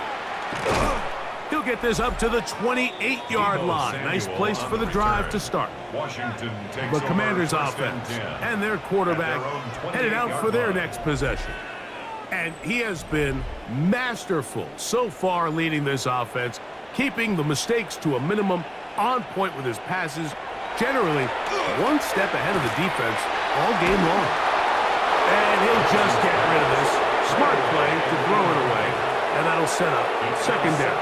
He'll get this up to the 28-yard line. Nice place for the drive to start. The Commanders' offense and their quarterback headed out for their next possession. And he has been masterful so far leading this offense, keeping the mistakes to a minimum, on point with his passes, generally one step ahead of the defense all game long. And he'll just get rid of this. Smart play to throw it away, and that'll set up 2nd down.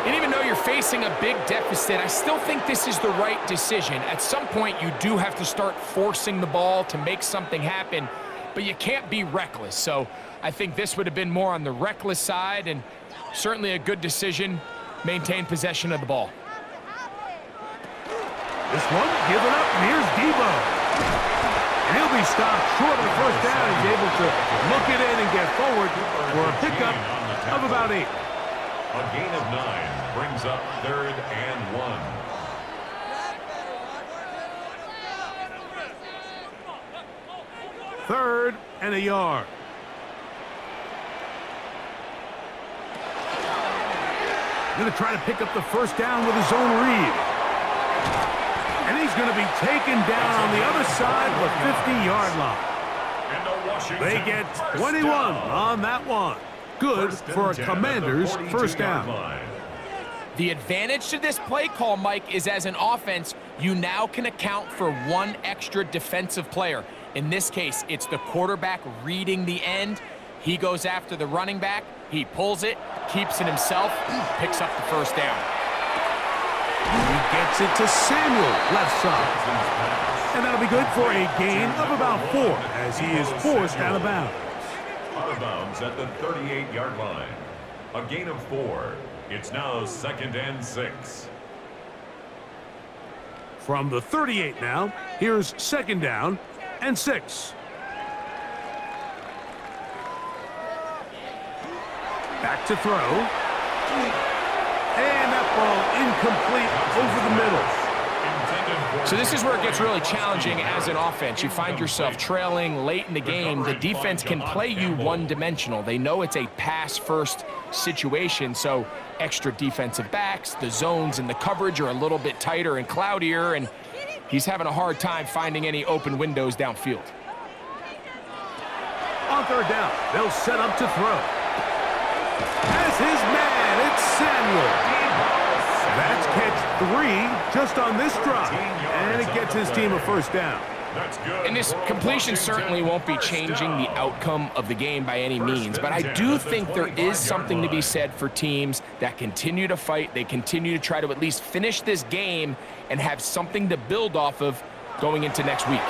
And even though you're facing a big deficit, I still think this is the right decision. At some point, you do have to start forcing the ball to make something happen, but you can't be reckless. So I think this would have been more on the reckless side, and certainly a good decision. Maintain possession of the ball. This one given up, and here's Debo. And he'll be stopped short of the 1st down. He's able to look it in and get forward for a pickup of about 8. A gain of 9 brings up 3rd and 1. Third and a yard. Going to try to pick up the 1st down with his own read. And he's going to be taken down on the other side of the 50-yard line. They get 21 on that one. good for a Commander's first down. The advantage to this play call, Mike, is as an offense, you now can account for one extra defensive player. In this case, it's the quarterback reading the end. He goes after the running back. He pulls it, keeps it himself, picks up the first down. He gets it to Samuel, left side. And that'll be good for a gain of about 4 as he is forced out of bounds. Out of bounds at the 38-yard line. A gain of 4. It's now 2nd and 6. From the 38 now, here's 2nd down and 6. Back to throw. And that ball incomplete over the middle. So this is where it gets really challenging as an offense. You find yourself trailing late in the game. The defense can play you one-dimensional. They know it's a pass-first situation, so extra defensive backs, the zones and the coverage are a little bit tighter and cloudier, and he's having a hard time finding any open windows downfield. On 3rd down, they'll set up to throw. As his man, it's Samuel. That's catch 3 just on this drive, and it gets his team a first down. That's good. And this completion certainly won't be changing the outcome of the game by any means, but I do think there is something to be said for teams that continue to fight. They continue to try to at least finish this game and have something to build off of going into next week.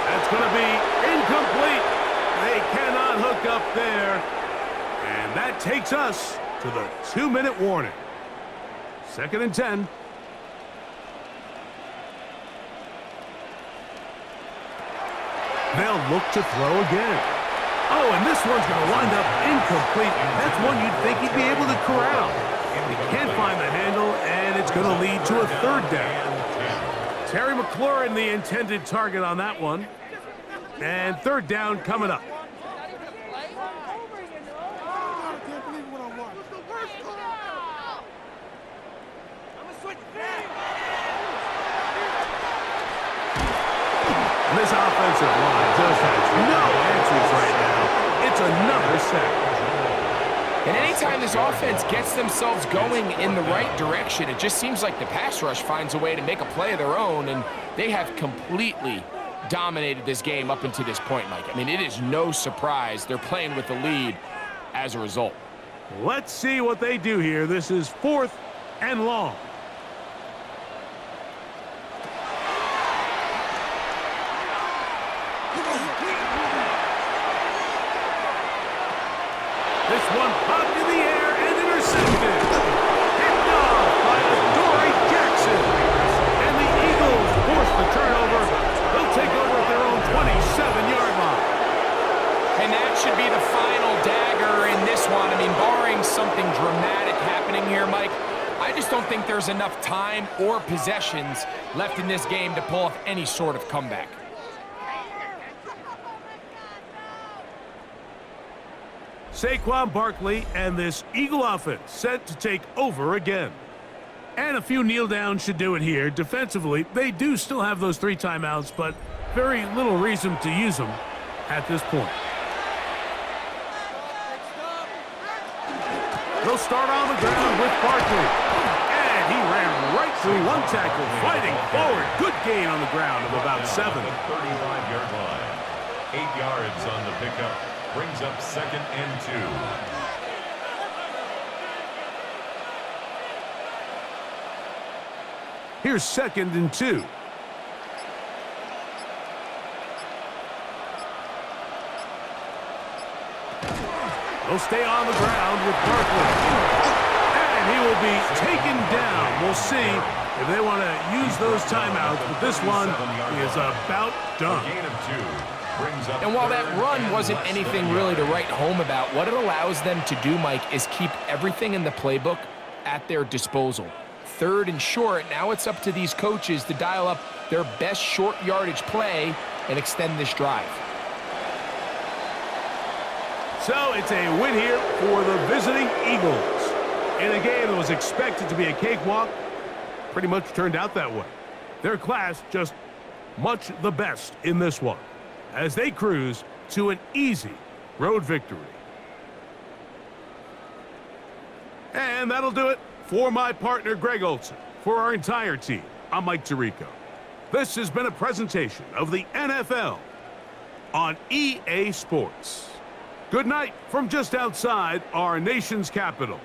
That's going to be incomplete. They cannot hook up there. And that takes us to the 2-minute warning. 2nd and 10. They'll look to throw again. Oh, and this one's going to wind up incomplete. That's one you'd think he'd be able to corral. He can't find the handle, and it's going to lead to a 3rd down. Terry McLaurin, the intended target on that one. And 3rd down coming up. This offensive line just has no answers right now. It's another sack. And anytime this offense gets themselves going in the right direction, it just seems like the pass rush finds a way to make a play of their own, and they have completely dominated this game up until this point, Mike. I mean, it is no surprise they're playing with the lead as a result. Let's see what they do here. This is 4th and long. This one popped in the air and intercepted. Picked off by Dory Jackson. And the Eagles force the turnover. They'll take over at their own 27-yard line. And that should be the final dagger in this one. I mean, barring something dramatic happening here, Mike, I just don't think there's enough time or possessions left in this game to pull off any sort of comeback. Saquon Barkley and this Eagle offense set to take over again. And a few kneel downs should do it here. Defensively, they do still have those 3 timeouts, but very little reason to use them at this point. They'll start on the ground with Barkley. And he ran right through one tackle, fighting forward. Good gain on the ground of about 7. 35-yard line. 8 yards on the pickup. Brings up 2nd and 2. Here's 2nd and 2. They'll stay on the ground with Barkley. And he will be taken down. We'll see if they want to use those timeouts, but this one is about done. A gain of 2. And while that run wasn't anything really to write home about, what it allows them to do, Mike, is keep everything in the playbook at their disposal. 3rd and short, now it's up to these coaches to dial up their best short yardage play and extend this drive. So it's a win here for the visiting Eagles. In a game that was expected to be a cakewalk, pretty much turned out that way. Their class just much the best in this one, as they cruise to an easy Road victory. And that'll do it for my partner, Greg Olson. For our entire team, I'm Mike Tirico. This has been a presentation of the NFL on EA Sports. Good night from just outside our nation's capital.